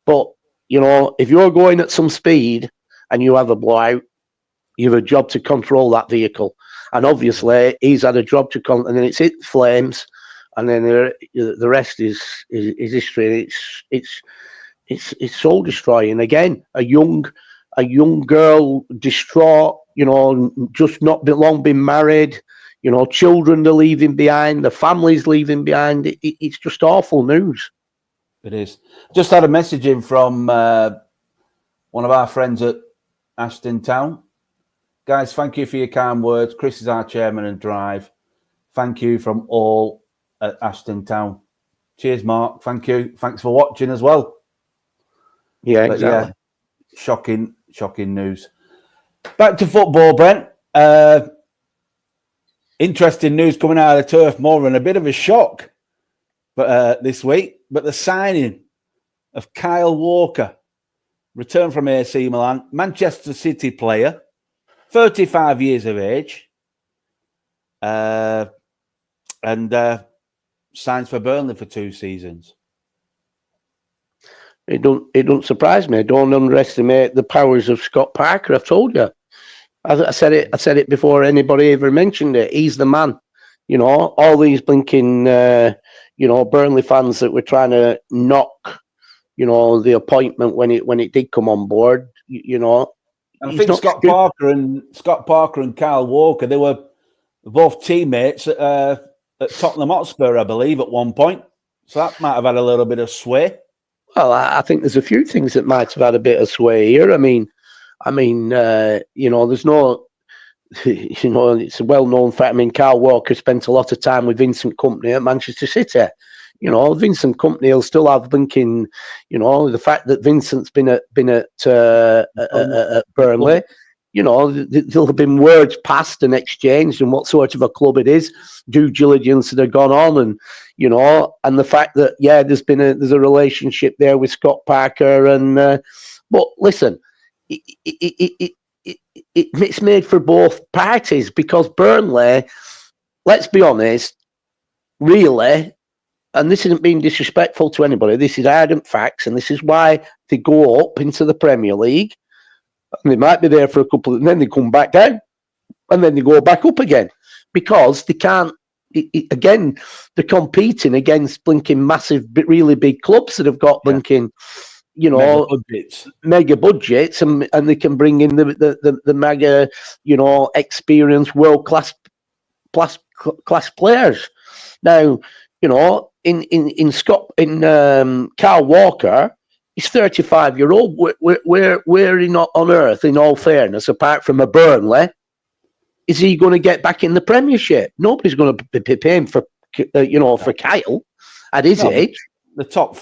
But, if you're going at some speed and you have a blowout, you have a job to control that vehicle. And obviously, he's had a job to control, and then it's hit flames, and then the rest is history. It's soul destroying. Again, a young girl distraught, just not long been married, children they're leaving behind, the families leaving behind. It's just awful news. It is. Just had a message in from one of our friends at Ashton Town. Guys, thank you for your kind words. Chris is our chairman and drive. Thank you from all at Ashton Town. Cheers, Mark. Thank you. Thanks for watching as well. Yeah, exactly. Yeah, shocking news. Back to football, Brent. Interesting news coming out of the Turf Moor, and a bit of a shock this week. But the signing of Kyle Walker, returned from AC Milan, Manchester City player, 35 years of age, and signs for Burnley for 2 seasons. It don't surprise me. Don't underestimate the powers of Scott Parker. I've told you. I said it before anybody ever mentioned it. He's the man. All these blinking, Burnley fans that were trying to knock, the appointment when it did come on board. I think Scott Parker and Kyle Walker, they were both teammates at Tottenham Hotspur, I believe, at one point. So that might have had a little bit of sway. Well, I think there's a few things that might have had a bit of sway here. I mean, there's no, it's a well-known fact. I mean, Kyle Walker spent a lot of time with Vincent Kompany at Manchester City. Vincent Kompany will still have blinking, the fact that Vincent's been at Burnley. There'll have been words passed and exchanged and what sort of a club it is, due diligence that have gone on, and and the fact that there's a relationship there with Scott Parker, and but listen, it's made for both parties, because Burnley, let's be honest, really, and this isn't being disrespectful to anybody, this is ardent facts, and this is why they go up into the Premier League. And they might be there for a couple, and then they come back down, and then they go back up again, because they can't. Again, they're competing against blinking massive, really big clubs that have got blinking, mega budgets, and they can bring in the mega, experienced world class players. Now, in Kyle Walker, he's 35-year-old. Where on earth, in all fairness, apart from a Burnley, is he going to get back in the Premiership? Nobody's going to be paying for Kyle at his age. The top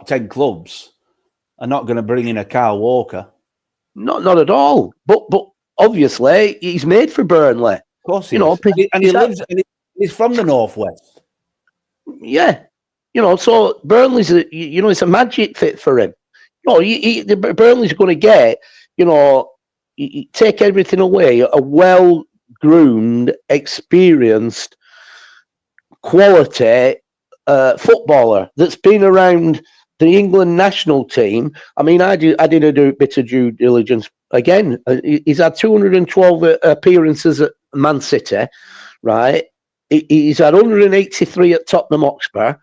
10 clubs are not going to bring in a Kyle Walker. Not at all. But obviously, he's made for Burnley. Of course he is. He's from the Northwest. Yeah. So Burnley's, it's a magic fit for him. Burnley's going to get, take everything away, a well-groomed, experienced, quality footballer that's been around the England national team. I mean, I did a bit of due diligence. Again, he's had 212 appearances at Man City, right? He's had 183 at Tottenham Hotspur.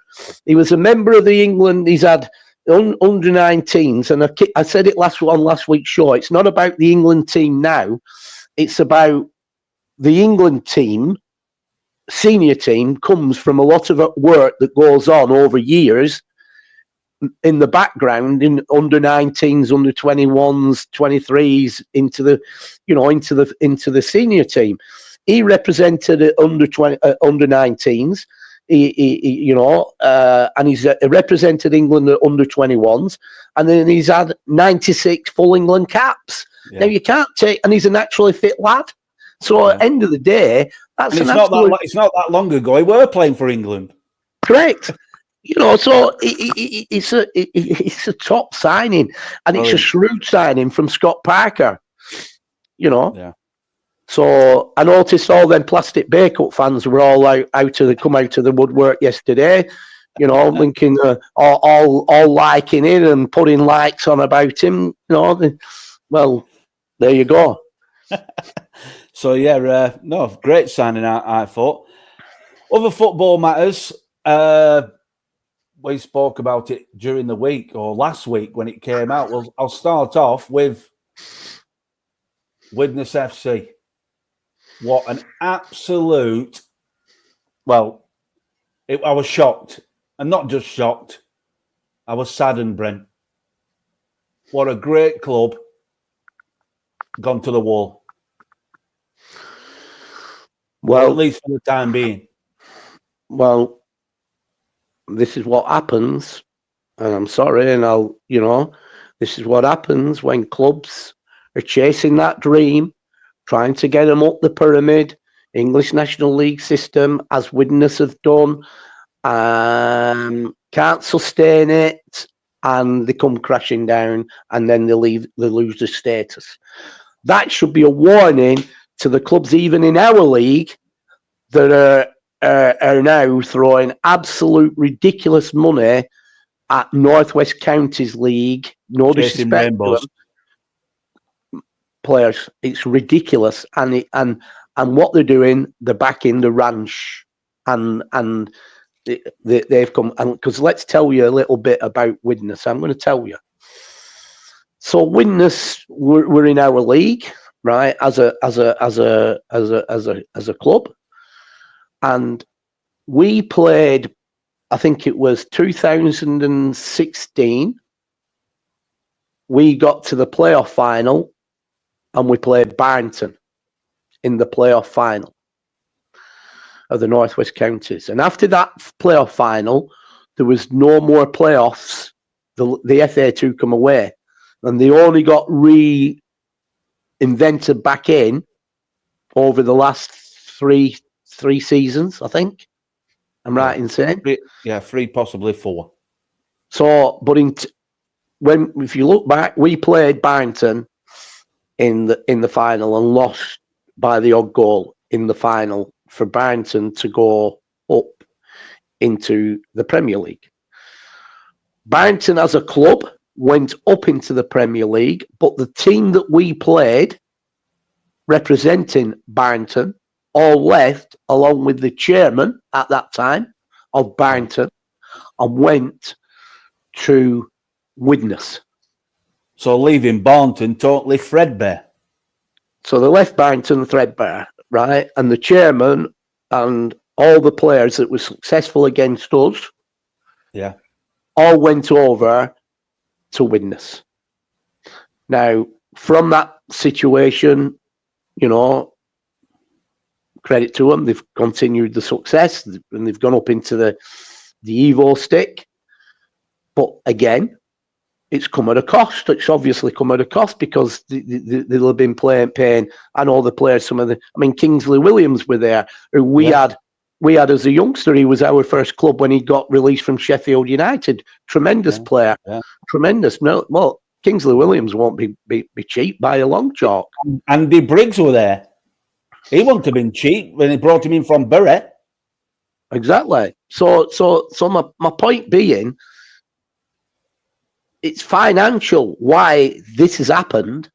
He was a member of the England. He's had under 19s, and I said it on last week's show. It's not about the England team now. It's about the England team, senior team, comes from a lot of work that goes on over years in the background, in under 19s, under 21s, 23s, into the senior team. He represented under 19s. And he's represented England at under 21s, and then he's had 96 full England caps. Yeah. Now you can't take, and he's a naturally fit lad. So at the end of the day, that's it's not that long ago. He were playing for England. Correct. So it's a top signing, and it's a shrewd signing from Scott Parker. Yeah. So I noticed all them plastic Baycup fans were all out of the woodwork yesterday, linking all liking it and putting likes on about him. Well, there you go. So yeah, great signing. I thought. Other football matters. We spoke about it during the week or last week when it came out. Well, I'll start off with Widnes FC. What an absolute... Well, I was shocked. And not just shocked. I was saddened, Brent. What a great club. Gone to the wall. Well, or at least for the time being. Well, this is what happens. And I'm sorry, and this is what happens when clubs are chasing that dream, trying to get them up the pyramid, English National League system, as Widnes have done, can't sustain it, and they come crashing down, and then they lose their status. That should be a warning to the clubs, even in our league, that are now throwing absolute ridiculous money at Northwest Counties League. No disrespect to them. Players, it's ridiculous, and what they're doing, they're backing the ranch, and they've come. And because let's tell you a little bit about Widnes. I'm going to tell you. So Widnes, we're in our league, right? As a club, and we played. I think it was 2016. We got to the playoff final. And we played Barnton in the playoff final of the Northwest Counties. And after that playoff final, there was no more playoffs. The FA2 come away. And they only got reinvented back in over the last three seasons, I think. I'm right in saying? Yeah, 3, possibly 4. So, but if you look back, we played Barnton in the final and lost by the odd goal in the final for Barnton to go up into the Premier League. Barnton as a club went up into the Premier League, but the team that we played representing Barnton all left along with the chairman at that time of Barnton and went to Widnes. So leaving Barnton totally threadbare. So they left Barnton threadbare, right? And the chairman and all the players that were successful against us, all went over to Widnes. Now, from that situation, credit to them, they've continued the success and they've gone up into the Evo stick. But again, it's come at a cost. It's obviously come at a cost because they'll have been paying. I know the players. Kingsley Williams were there, who we had as a youngster. He was our first club when he got released from Sheffield United. Tremendous player, tremendous. No, well, Kingsley Williams won't be cheap by a long chalk. Andy Briggs were there. He wouldn't have been cheap when they brought him in from Bury. Exactly. So my point being, it's financial why this has happened.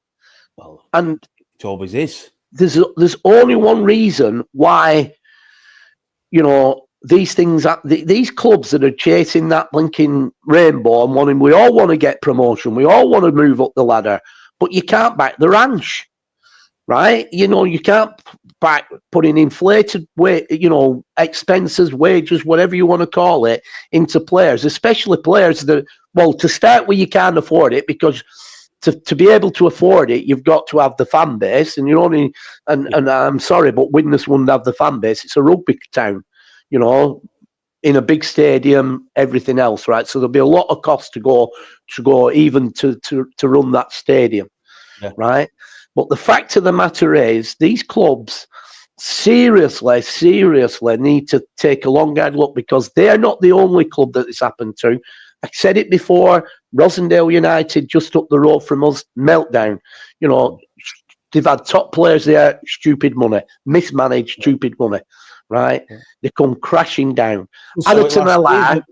Well, and it always is. There's only one reason why, these things, these clubs that are chasing that blinking rainbow and we all want to get promotion, we all want to move up the ladder, but you can't back the ranch, right? You can't back putting inflated expenses, wages, whatever you want to call it, into players, especially players that, well, to start with, you can't afford it, because to be able to afford it, you've got to have the fan base, and and I'm sorry, but Widnes wouldn't have the fan base. It's a rugby town, in a big stadium, everything else, right? So there'll be a lot of cost to go even to run that stadium, right? But the fact of the matter is, these clubs seriously need to take a long hard look, because they're not the only club that it's happened to. I said it before, Rossendale United, just up the road from us, meltdown. They've had top players there, stupid money, mismanaged, stupid money, right? They come crashing down. Allerton LR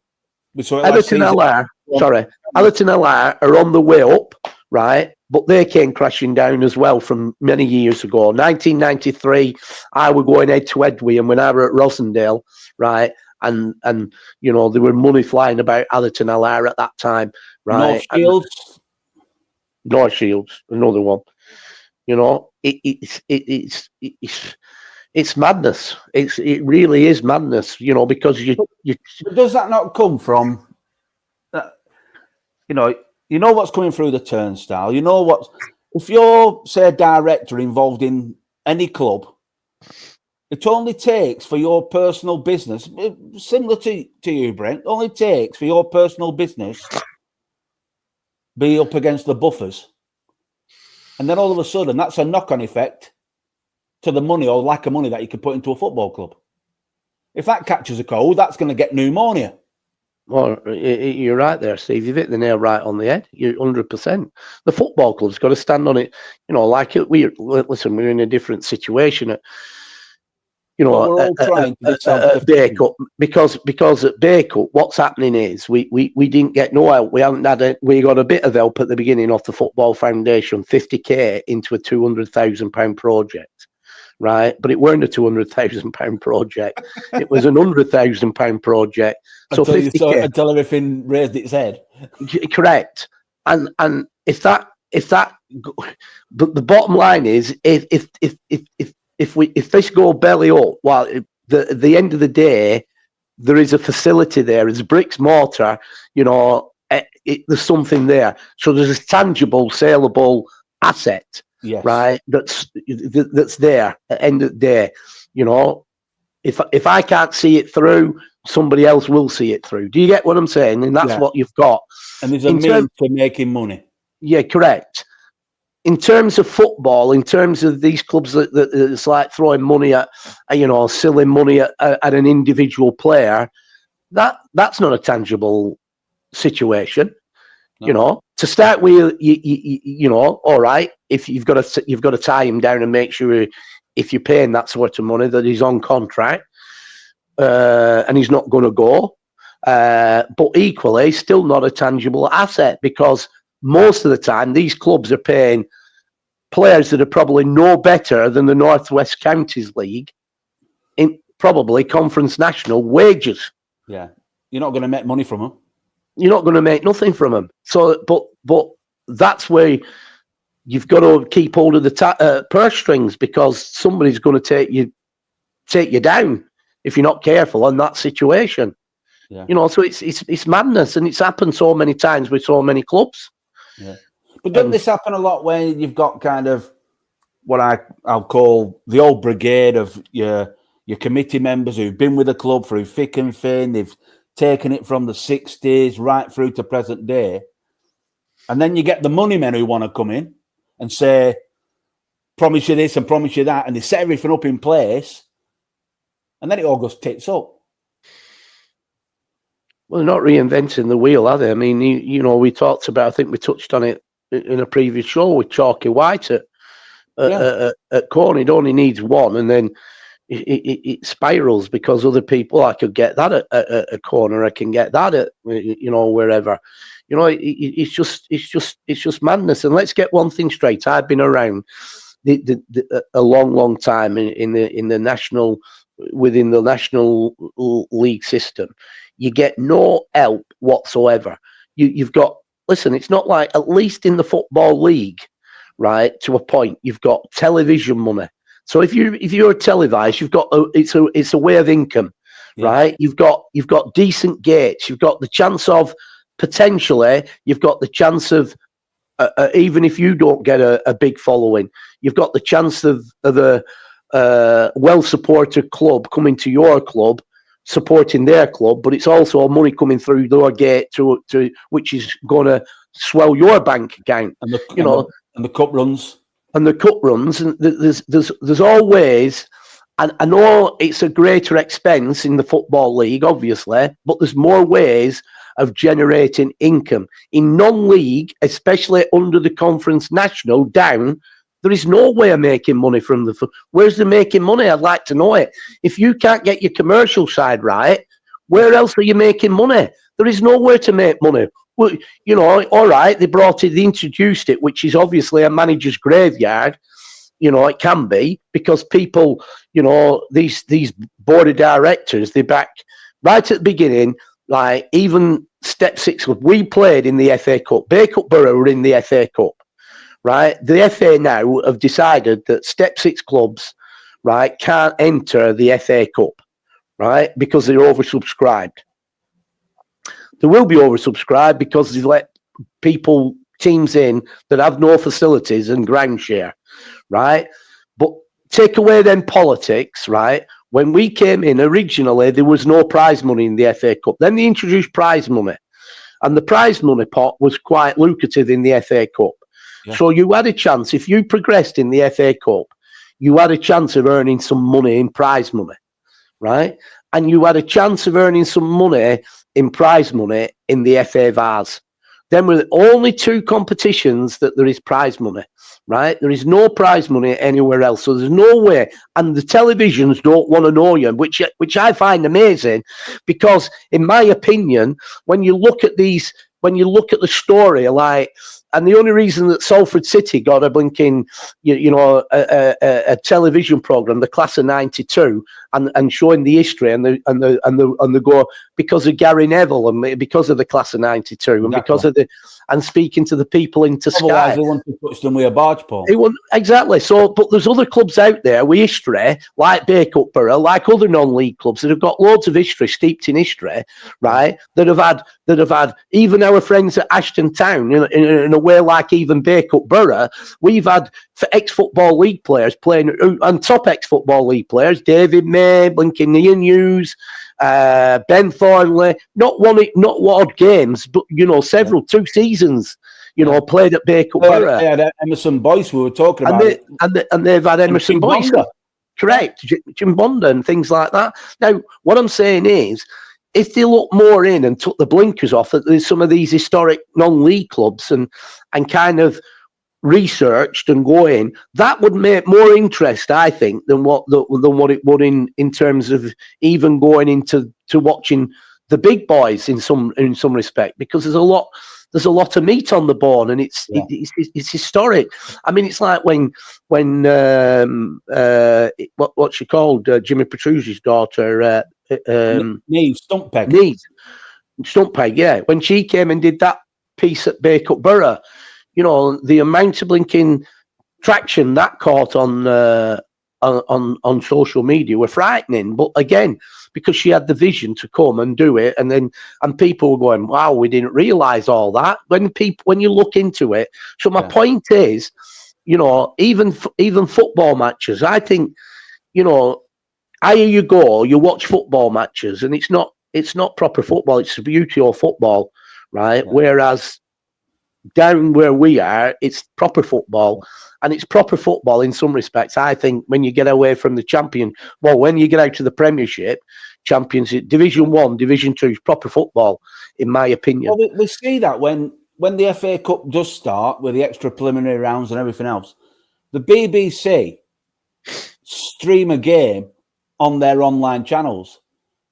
are on the way up, right? But they came crashing down as well from many years ago. 1993, I was going head to head with them when I were at Rossendale, right? And there were money flying about Allerton LR at that time, right? North Shields, another one. It's madness. It really is madness, because you. But does that not come from? What's coming through the turnstile. If you're, say, a director involved in any club, it only takes for your personal business, similar to you, Brent, only takes for your personal business be up against the buffers. And then all of a sudden, that's a knock-on effect to the money or lack of money that you could put into a football club. If that catches a cold, that's going to get pneumonia. Well, you're right there, Steve. You've hit the nail right on the head. You're 100%. The football club's got to stand on it. We're in a different situation at Bacup, because at Bacup, what's happening is we didn't get no help. We got a bit of help at the beginning off the Football Foundation, 50k into a £200,000 project, right? But it weren't a £200,000 project; it was a £100,000 project. So until everything raised its head. Correct, and if that, but the bottom line is, if this go belly up, well, at the end of the day, there is a facility there. There's bricks, mortar. There's something there. So there's a tangible, saleable asset, right? That's there at the end of the day. If I can't see it through, somebody else will see it through. Do you get what I'm saying? And that's what you've got. And there's a means to making money. Yeah, correct. In terms of football, in terms of these clubs that it's like throwing money at, silly money at an individual player, that's not a tangible situation. No. To start with, all right, if you've got to tie him down and make sure if you're paying that sort of money that he's on contract and he's not going to go. But equally, still not a tangible asset, because most of the time these clubs are paying players that are probably no better than the Northwest Counties League in probably Conference National wages. Yeah, you're not going to make money from them. You're not going to make nothing from them. So, but that's where you've got to keep hold of the purse strings, because somebody's going to take you down if you're not careful on that situation. Yeah. So it's madness, and it's happened so many times with so many clubs. Yeah. But doesn't this happen a lot when you've got kind of what I'll call the old brigade of your committee members who've been with the club through thick and thin, they've taken it from the 60s right through to present day, and then you get the money men who want to come in and say, promise you this and promise you that, and they set everything up in place, and then it all goes tits up. Well, they're not reinventing the wheel, are they? I mean, we talked about, I think we touched on it in a previous show with Chalky White at Corn. It only needs one, and then it spirals, because other people, I could get that at a corner, I can get that at wherever. It's just madness. And let's get one thing straight: I've been around a long time in the national within the National League system, you get no help whatsoever. You've got, listen, it's not like, at least in the Football League, right, to a point, you've got television money. So if you're televised, you've got it's a way of income, right? You've got decent gates. You've got the chance of potentially. You've got the chance of even if you don't get a big following, you've got the chance of a well-supported club coming to your club, supporting their club, but it's also money coming through their gate to which is going to swell your bank account. And the cup runs. And the cup runs, and there's always, and I know it's a greater expense in the Football League, obviously, but there's more ways of generating income. In non-league, especially under the Conference National, down, there is no way of making money from the... Where's the making money? I'd like to know it. If you can't get your commercial side right, where else are you making money? There is nowhere to make money. Well, you know, all right, they introduced it, which is obviously a manager's graveyard. You know, it can be, because people, you know, these board of directors, they back right at the beginning, like even Step 6, we played in the FA Cup. Bacup Borough were in the FA Cup, right? The FA now have decided that Step 6 clubs, right, can't enter the FA Cup, right, because they're oversubscribed. They will be oversubscribed because they let teams in that have no facilities and ground share, right? But take away them politics, right? When we came in originally, there was no prize money in the FA Cup. Then they introduced prize money, and the prize money pot was quite lucrative in the FA Cup. Yeah. So you had a chance, if you progressed in the FA Cup, you had a chance of earning some money in prize money, right? And you had a chance of earning some money in prize money in the FA Vase. Then were the only two competitions that there is prize money, right? There is no prize money anywhere else. So there's no way. And the televisions don't want to know you, which I find amazing, because in my opinion, when you look at the story, like, and the only reason that Salford City got a blinking, a television program, the Class of '92, and showing the history and the go, because of Gary Neville and because of the Class of '92 and exactly. Because of and speaking to the people into Otherwise, Sky. they want to touch them with a barge pole. Exactly. So, but there's other clubs out there with history, like Bacup Borough, like other non-league clubs that have got loads of history, steeped in history, right? That have had even our friends at Ashton Town, in a way like even Bacup Borough, we've had ex-Football League players playing, and top ex-Football League players, David May, blinking Ian Hughes, Ben Thornley, not odd games, but several 2 seasons, played at Bacup Borough. They had Emerson Boyce, we were talking about, and they've had Emerson Boyce, correct, Jim Bonda and things like that. Now, what I'm saying is, if they look more in and took the blinkers off at some of these historic non-league clubs and kind of researched and go in, that would make more interest, I think, than what it would in terms of even going into watching the big boys in some respect, because there's a lot of meat on the bone, and it's historic. I mean, it's like when what's she called, Jimmy Petrucci's daughter, Neve Stumpeg, yeah, when she came and did that piece at Bacup Borough, the amount of blinking traction that caught on social media were frightening. But again, because she had the vision to come and do it, and people were going, "Wow, we didn't realise all that." When you look into it, so my point is, even football matches, I think, higher you go, you watch football matches, and it's not proper football. It's the beauty of football, right? Yeah. Whereas down where we are, it's proper football, and it's proper football in some respects. I think when you get away from the when you get out to the Premiership, Championship, Division 1, Division 2 is proper football, in my opinion. Well, we see that when the FA Cup does start with the extra preliminary rounds and everything else, the BBC stream a game on their online channels,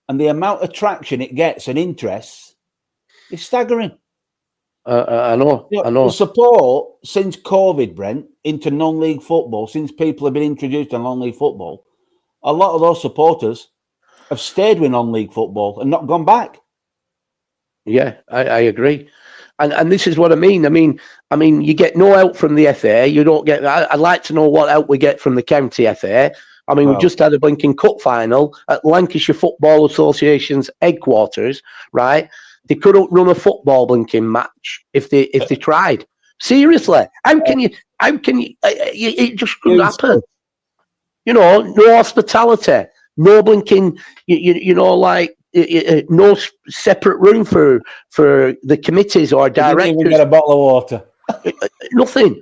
and the amount of traction it gets and interest is staggering. I know. The support since COVID, Brent, into non-league football, since people have been introduced to non-league football, a lot of those supporters have stayed with non-league football and not gone back. Yeah, I agree. And this is what I mean. I mean, you get no help from the FA. You don't get. I'd like to know what help we get from the county FA. I mean, we just had a blinking cup final at Lancashire Football Association's headquarters, right? They couldn't run a football blinking match if they tried. Seriously, how can you? It just couldn't happen. You know, no hospitality, no blinking. No separate room for the committees or directors. Didn't even get a bottle of water. Nothing,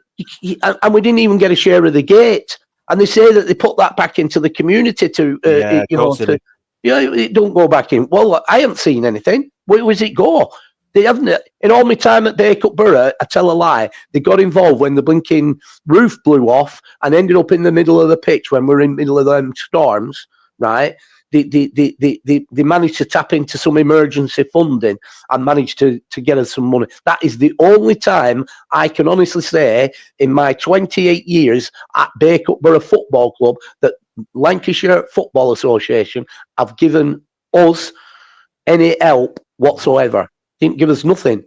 and we didn't even get a share of the gate. And they say that they put that back into the community to, it don't go back in. Well, I haven't seen anything. Where was it go? They haven't. In all my time at Bacup Borough, I tell a lie. They got involved when the blinking roof blew off and ended up in the middle of the pitch when we're in the middle of them storms, right? They managed to tap into some emergency funding and managed to get us some money. That is the only time I can honestly say in my 28 years at Bacup Borough Football Club that Lancashire Football Association have given us any help whatsoever. Didn't give us nothing.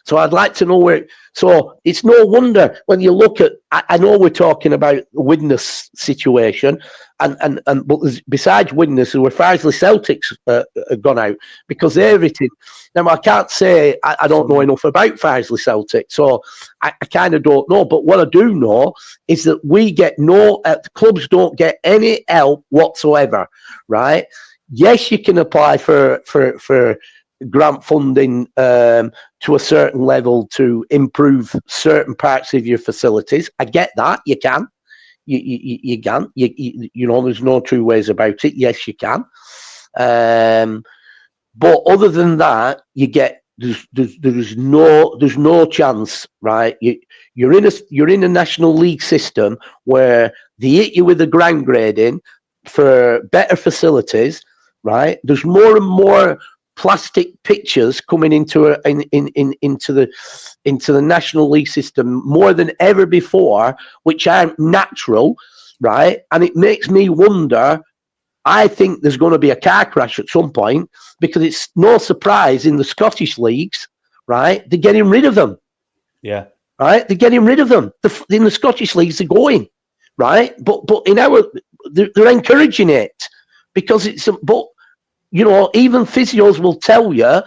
So I'd like to know where. So it's no wonder when you look at. I know we're talking about the Widnes situation, and but besides Widnes, there were Farsley Celtics have gone out because everything. Now I can't say I don't know enough about Farsley Celtic, so I kind of don't know. But what I do know is that we get the clubs don't get any help whatsoever, right? Yes, you can apply for grant funding to a certain level to improve certain parts of your facilities. I get that. You can. You can. You know, there's no two ways about it. Yes, you can. But other than that, you get there's no chance, right? You're in a National League system where they hit you with the ground grading for better facilities, right? There's more and more plastic pitchers coming into the National League system more than ever before, which aren't natural, right? And it makes me wonder. I think there's going to be a car crash at some point because it's no surprise in the Scottish leagues, right? They're getting rid of them. Yeah. Right? They're getting rid of them. In the Scottish leagues, they're going, right? But in they're encouraging it because it's. But you know, even physios will tell you.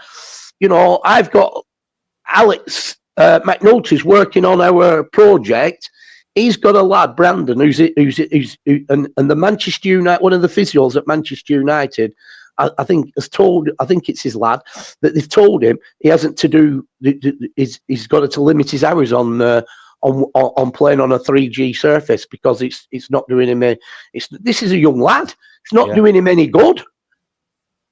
You know, I've got Alex McNulty's working on our project. He's got a lad, Brandon, who's and the Manchester United, one of the physios at Manchester United, I think it's his lad that they've told him he hasn't to do. He's got to limit his hours on playing on a 3G surface because it's not doing him. This is a young lad. It's not doing him any good.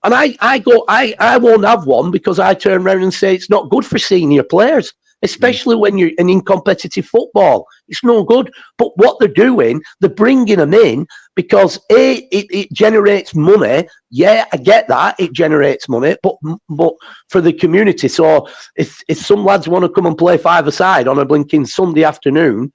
And I won't have one because I turn around and say it's not good for senior players, especially when you're in competitive football. It's no good. But what they're doing, they're bringing them in because it generates money. Yeah, I get that. It generates money, but for the community. So if some lads want to come and play five-a-side on a blinking Sunday afternoon,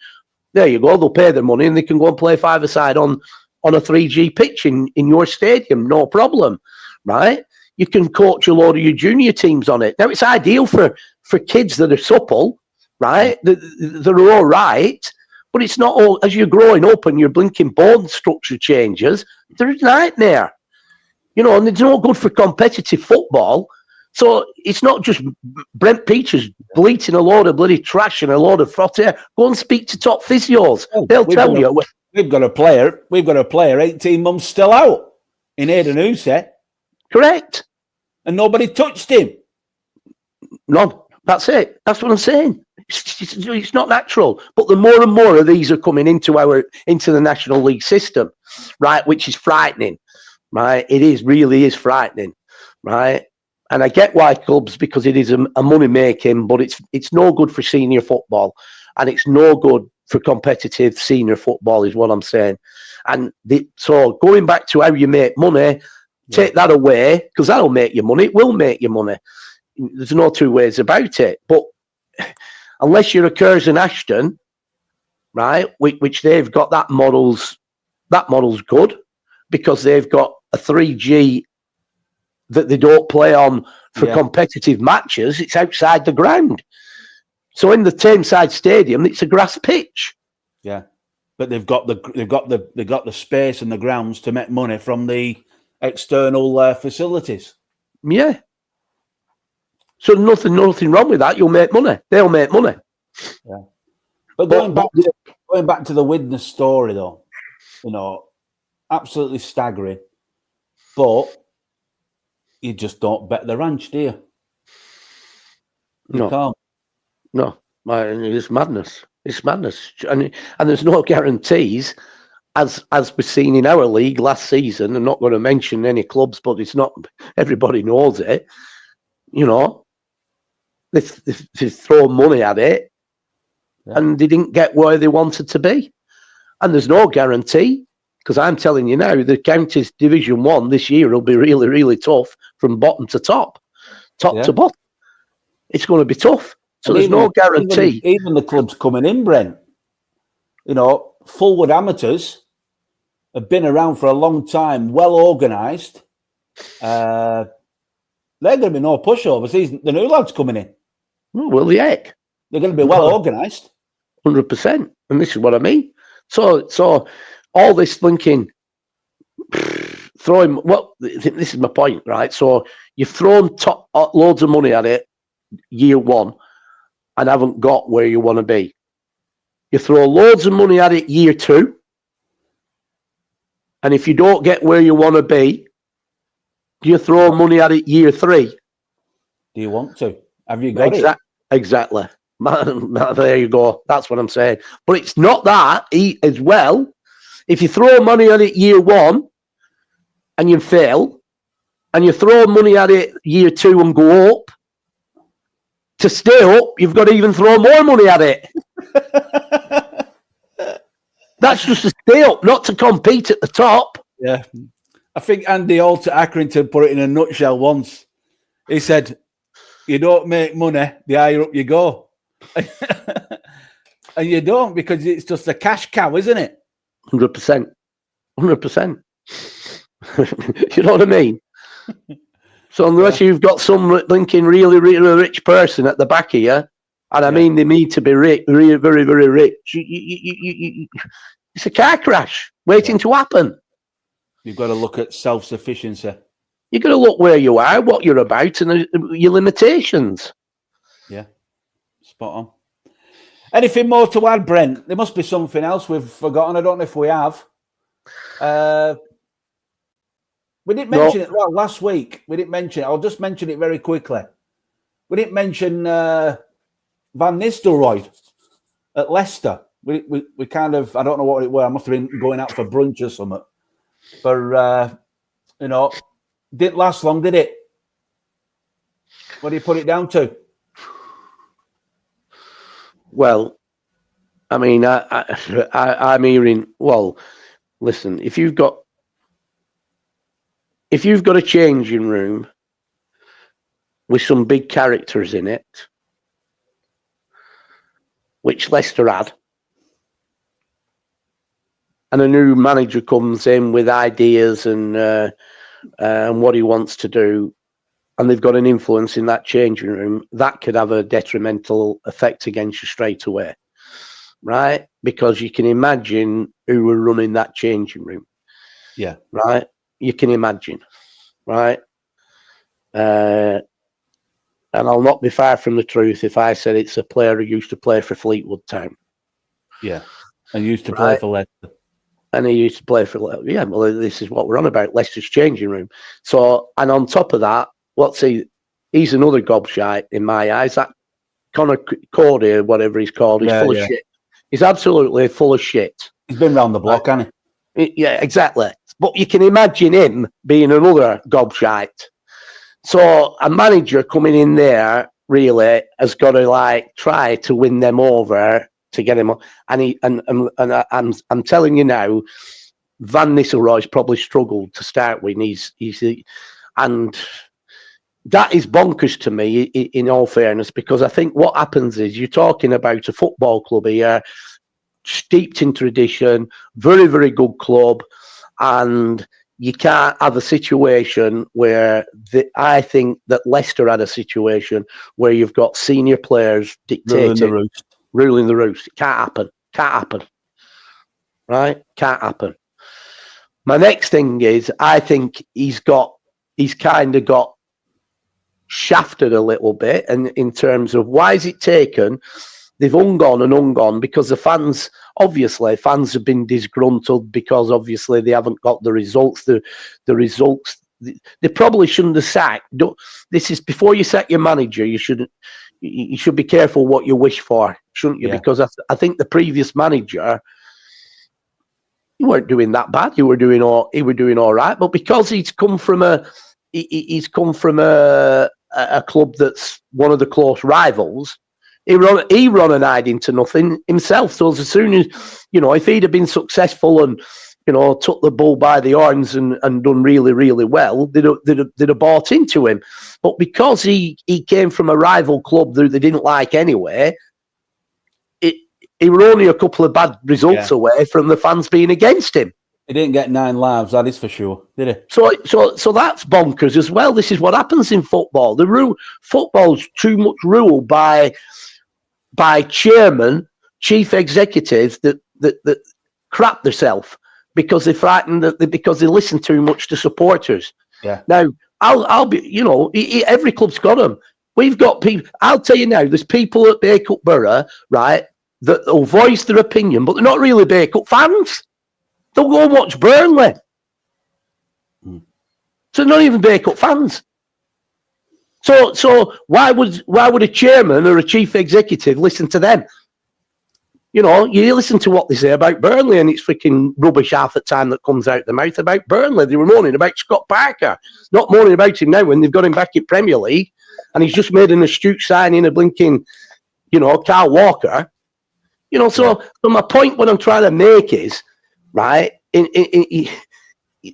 there you go. They'll pay their money and they can go and play five-a-side on a 3G pitch in your stadium. No problem. Right? You can coach a load of your junior teams on it. Now, it's ideal for kids that are supple, right? That are all right, but it's not all, as you're growing up and your blinking bone structure changes, they're a nightmare. You know, and it's no good for competitive football. So it's not just Brent Peters bleating a load of bloody trash and a load of frothy. Go and speak to top physios. They'll tell you. We've got a player 18 months still out in Aidan Husey. Correct. And nobody touched him. None. That's it. That's what I'm saying. It's not natural. But the more and more of these are coming into the National League system, right, which is frightening, right? It really is frightening, right? And I get why clubs, because it is a money making, but it's no good for senior football, and it's no good for competitive senior football, is what I'm saying. And so going back to how you make money. Take that away, because that'll make you money. It will make you money. There's no two ways about it. But unless you're a Curzon Ashton, right, which they've got that model's good, because they've got a 3G that they don't play on for competitive matches. It's outside the ground. So in the Tameside Stadium, it's a grass pitch. Yeah, but they've got the space and the grounds to make money from the external facilities. Yeah. So nothing wrong with that. You'll make money. They'll make money. Yeah. But going back to the Widnes story, though, absolutely staggering. But you just don't bet the ranch, do you? You can't. No, it's madness. It's madness, and there's no guarantees. As we've seen in our league last season, I'm not going to mention any clubs, but it's not everybody knows it. They throw money at it, and they didn't get where they wanted to be. And there's no guarantee, because I'm telling you now, the county's Division 1 this year will be really, really tough from bottom to top to bottom. It's going to be tough. So there's no guarantee. Even the clubs coming in, Brent, Fulwood Amateurs have been around for a long time, well organised. They're going to be no pushovers. The new lads coming in. Oh, well, the heck. They're going to be well organised. 100%. And this is what I mean. So all this thinking, throwing, this is my point, right? So you've thrown loads of money at it year one and haven't got where you want to be. You throw loads of money at it year two, and if you don't get where you want to be, you throw money at it year three. Do you want to? Have you got it? Exactly. There you go. That's what I'm saying. But it's not that as well. If you throw money at it year one and you fail, and you throw money at it year two and go up, to stay up, you've got to even throw more money at it. That's just to stay up, not to compete at the top. Yeah. I think Andy Holt at Accrington put it in a nutshell once. He said, you don't make money, the higher up you go. And you don't, because it's just a cash cow, isn't it? 100%. 100%. You know what I mean? So unless you've got some thinking really, really rich person at the back of you, and I mean they need to be rich, really, very, very rich, it's a car crash waiting to happen. You've got to look at self-sufficiency. You've got to look where you are, what you're about, and your limitations. Yeah. Spot on. Anything more to add, Brent? There must be something else we've forgotten. I don't know if we have. We didn't mention it last week. We didn't mention it. I'll just mention it very quickly. We didn't mention Van Nistelrooy at Leicester. We kind of, I don't know what it was. I must have been going out for brunch or something. But, didn't last long, did it? What do you put it down to? Well, I mean, I'm hearing, well, listen, if you've got a changing room with some big characters in it, which Leicester had, and a new manager comes in with ideas and what he wants to do, and they've got an influence in that changing room, that could have a detrimental effect against you straight away, right? Because you can imagine who were running that changing room. Yeah. Right? You can imagine, right? And I'll not be far from the truth if I said it's a player who used to play for Fleetwood Town. Yeah, and used to play for Leicester. And he used to play for, well, this is what we're on about, Leicester's changing room. So, and on top of that, he's another gobshite in my eyes. That Connor Cody, or whatever he's called, he's full of shit. He's absolutely full of shit. He's been round the block, hasn't he? Yeah, exactly. But you can imagine him being another gobshite. So a manager coming in there really has got to try to win them over to get him. And I'm telling you now, Van Nistelrooy's probably struggled to start with. And that is bonkers to me, in all fairness, because I think what happens is you're talking about a football club here, steeped in tradition, very, very good club. And you can't have a situation where I think that Leicester had a situation where you've got senior players dictating, ruling the roost. It can't happen. Can't happen. Right? Can't happen. My next thing is, I think he's kind of got shafted a little bit, and in terms of why is it taken? They've ungone because the fans have been disgruntled because obviously they haven't got the results. The results they probably shouldn't have sacked. This is before you sack your manager. You should be careful what you wish for, shouldn't you? Yeah. Because I think the previous manager, you weren't doing that bad. He were doing all right. But because he's come from a club that's one of the close rivals, he run and hide into nothing himself. So as soon as, if he'd have been successful and, took the bull by the horns and done really, really well, they'd have bought into him. But because he came from a rival club that they didn't like anyway, he were only a couple of bad results away from the fans being against him. He didn't get 9 lives, that is for sure, did he? So that's bonkers as well. This is what happens in football. Football's too much ruled by chairman, chief executives that crap themselves because they're frightened because they listen too much to supporters. Yeah. Now I'll be every club's got them. We've got people. I'll tell you now. There's people at Bacup Borough, right, that will voice their opinion, but they're not really Bacup fans. They'll go and watch Burnley. So they're not even Bacup fans. So why would a chairman or a chief executive listen to them? You listen to what they say about Burnley, and it's freaking rubbish half the time that comes out their mouth about Burnley. They were moaning about Scott Parker, not moaning about him now when they've got him back in Premier League, and he's just made an astute signing, a blinking, Kyle Walker. So my point, what I'm trying to make is, right,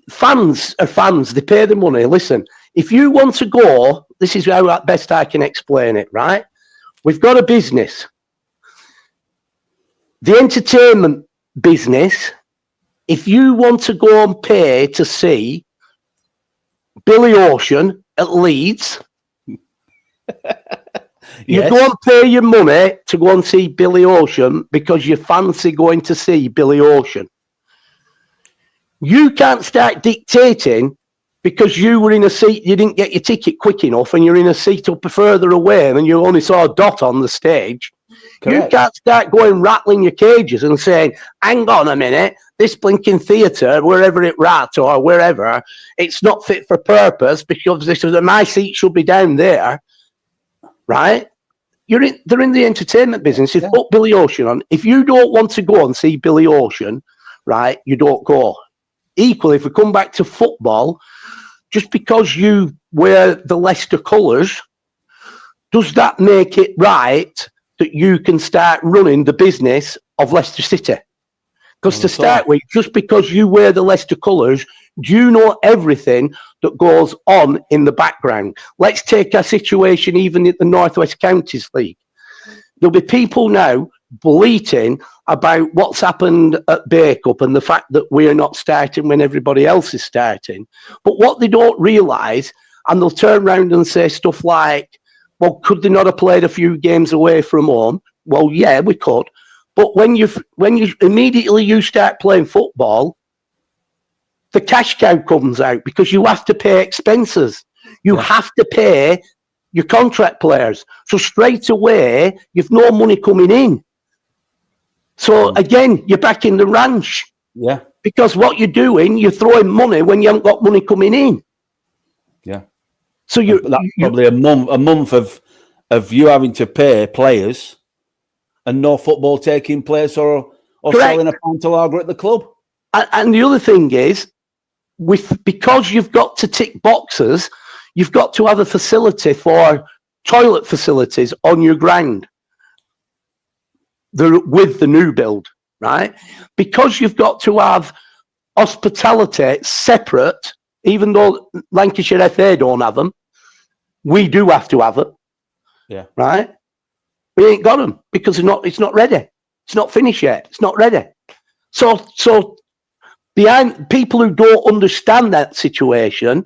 fans are fans. They pay the money. Listen, if you want to go, this is how best I can explain it, right? We've got a business. The entertainment business, if you want to go and pay to see Billy Ocean at Leeds, you go and pay your money to go and see Billy Ocean because you fancy going to see Billy Ocean. You can't start dictating because you were in a seat, you didn't get your ticket quick enough and you're in a seat up further away and you only saw a dot on the stage. Correct. You can't start going rattling your cages and saying, hang on a minute, this blinking theatre, wherever it rat or wherever, it's not fit for purpose because my seat should be down there, right? They're in the entertainment business. If put Billy Ocean on, if you don't want to go and see Billy Ocean, right, you don't go. Equally, if we come back to football, just because you wear the Leicester colours, does that make it right that you can start running the business of Leicester City? Because to start with, just because you wear the Leicester colours, do you know everything that goes on in the background? Let's take a situation even in the North West Counties League. There'll be people now bleating about what's happened at Bacup and the fact that we're not starting when everybody else is starting. But what they don't realise, and they'll turn around and say stuff like, well, could they not have played a few games away from home? Well, yeah, we could. But when you immediately start playing football, the cash cow comes out because you have to pay expenses. You have to pay your contract players. So straight away, you've no money coming in. So again, you're back in the ranch. Yeah. Because what you're doing, you're throwing money when you haven't got money coming in. Yeah. So that's probably a month of you having to pay players and no football taking place or selling a pint of lager at the club. And the other thing is, because you've got to tick boxes, you've got to have a facility for toilet facilities on your ground. With the new build, right? Because you've got to have hospitality separate, even though Lancashire FA don't have them, we do have to have it. Yeah. Right? We ain't got them because it's not ready. It's not finished yet. It's not ready. So behind people who don't understand that situation,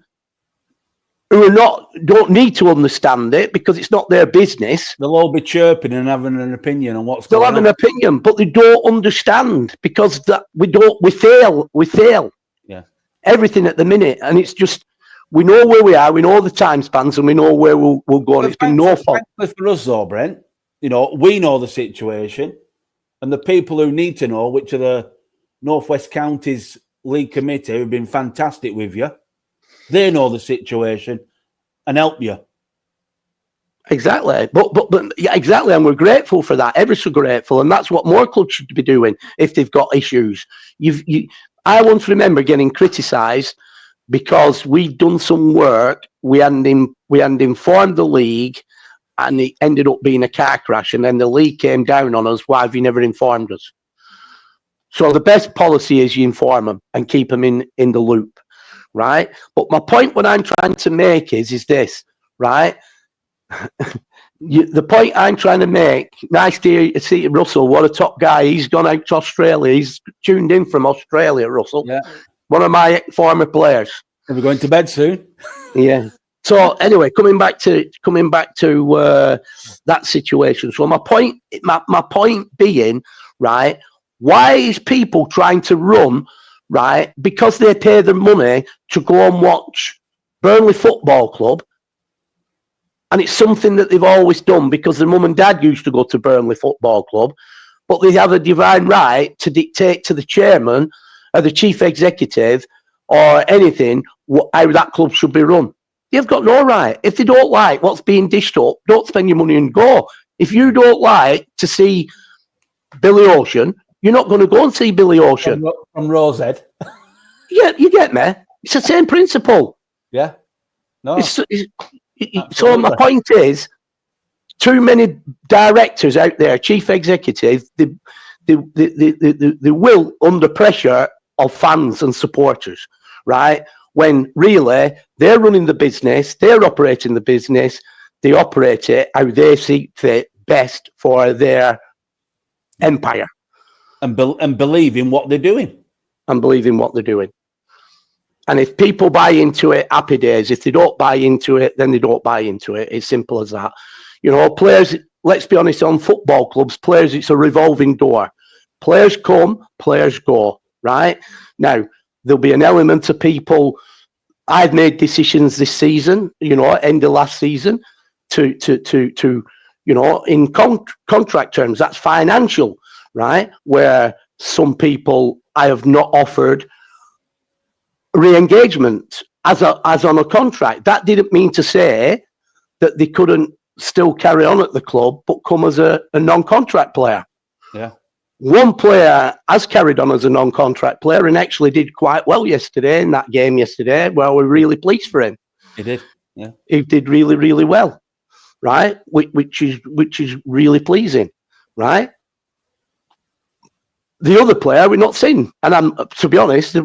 who don't need to understand it because it's not their business. They'll all be chirping and having an opinion on what's They'll going on. have an opinion, but they don't understand because we fail. Yeah. Everything at the minute, and it's just we know where we are, we know the time spans, and we know where we'll go. And it's been no fault for us, though, Brent. You know, we know the situation, and the people who need to know, which are the Northwest Counties League Committee, who've been fantastic with you. They know the situation and help you. Exactly, but yeah, exactly, and we're grateful for that. Ever so grateful, and that's what more clubs should be doing if they've got issues. I once remember getting criticised because we'd done some work. We hadn't informed the league, and it ended up being a car crash. And then the league came down on us. Why have you never informed us? So the best policy is you inform them and keep them in the loop, right? But my point, what I'm trying to make is this, right? The point I'm trying to make, nice to see Russell, what a top guy. He's gone out to Australia. He's tuned in from Australia, Russell. Yeah. One of my former players. We're going to bed soon. Yeah. So anyway, coming back to that situation. So my point being, right, why is people trying to run, right, because they pay their money to go and watch Burnley Football Club, and it's something that they've always done because their mum and dad used to go to Burnley Football Club, but they have a divine right to dictate to the chairman or the chief executive or anything how that club should be run. You've got no right. If they don't like what's being dished up, don't spend your money and go. If you don't like to see Billy Ocean, you're not going to go and see Billy Ocean. From Rosehead. Yeah, you get me? It's the same principle. Yeah. No. So my point is, too many directors out there, chief executives, they will under pressure of fans and supporters, right? When really they're running the business, they're operating the business, they operate it how they see fit best for their empire. And believe in what they're doing. And believe in what they're doing. And if people buy into it, happy days. If they don't buy into it, then they don't buy into it. It's simple as that. You know, players, let's be honest, on football clubs, players, it's a revolving door. Players come, players go, right? Now, there'll be an element of people. I've made decisions this season, you know, end of last season, to you know, in contract terms, that's financial, right? Where some people I have not offered re-engagement as on a contract. That didn't mean to say that they couldn't still carry on at the club, but come as a non-contract player. Yeah. One player has carried on as a non-contract player and actually did quite well yesterday in that game yesterday. Well, we're really pleased for him. He did. Yeah. He did really, really well, right? Which is really pleasing, right? The other player we're not seeing, and I'm, to be honest,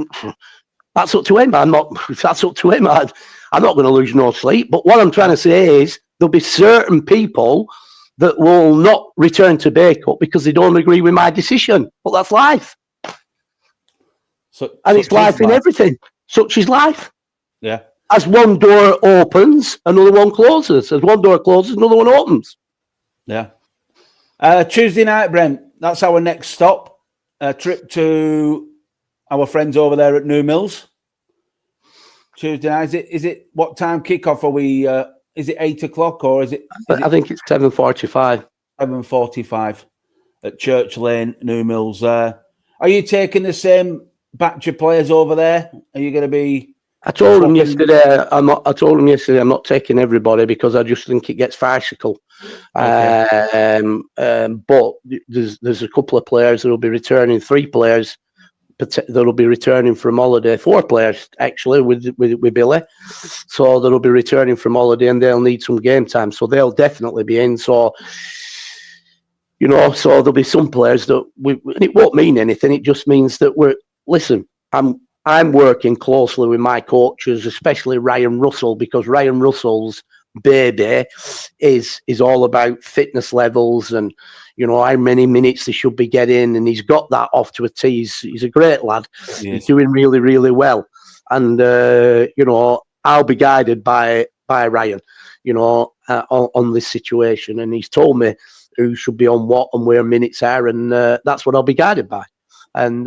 that's up to him. That's up to him. I'm not going to lose no sleep. But what I'm trying to say is there'll be certain people that will not return to Bacup because they don't agree with my decision. But that's life. And it's life in everything. Such is life. Yeah. As one door opens, another one closes. As one door closes, another one opens. Yeah. Tuesday night, Brent. That's our next stop. A trip to our friends over there at New Mills. Tuesday night. Is it what time kickoff are we? Is it 8 o'clock or is it? I think it's 7:45. 7:45 at Church Lane, New Mills. Are you taking the same batch of players over there? Are you going to be? I told him yesterday. I'm not taking everybody because I just think it gets farcical. Okay. But there's a couple of players that will be returning. 3 players that will be returning from holiday. 4 players actually with Billy. So they'll be returning from holiday and they'll need some game time. So they'll definitely be in. So you know, so there'll be some players that and it won't mean anything. It just means that I'm working closely with my coaches, especially Ryan Russell, because Ryan Russell's baby is all about fitness levels and, you know, how many minutes they should be getting. And he's got that off to a tee. He's a great lad. Yes. He's doing really, really well. And, you know, I'll be guided by Ryan, you know, on this situation. And he's told me who should be on what and where minutes are. And that's what I'll be guided by. And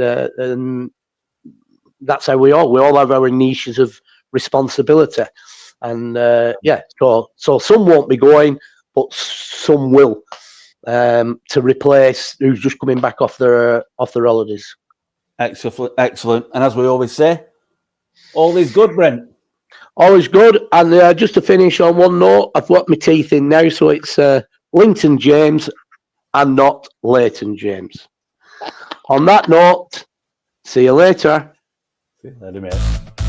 that's how we all have our niches of responsibility. And so some won't be going, but some will, to replace who's just coming back off their holidays. Excellent. And as we always say, all is good, Brent. Always good. And just to finish on one note, I've got my teeth in now, so it's Linton James and not Leighton James. On that note, see you later. See you later, mate.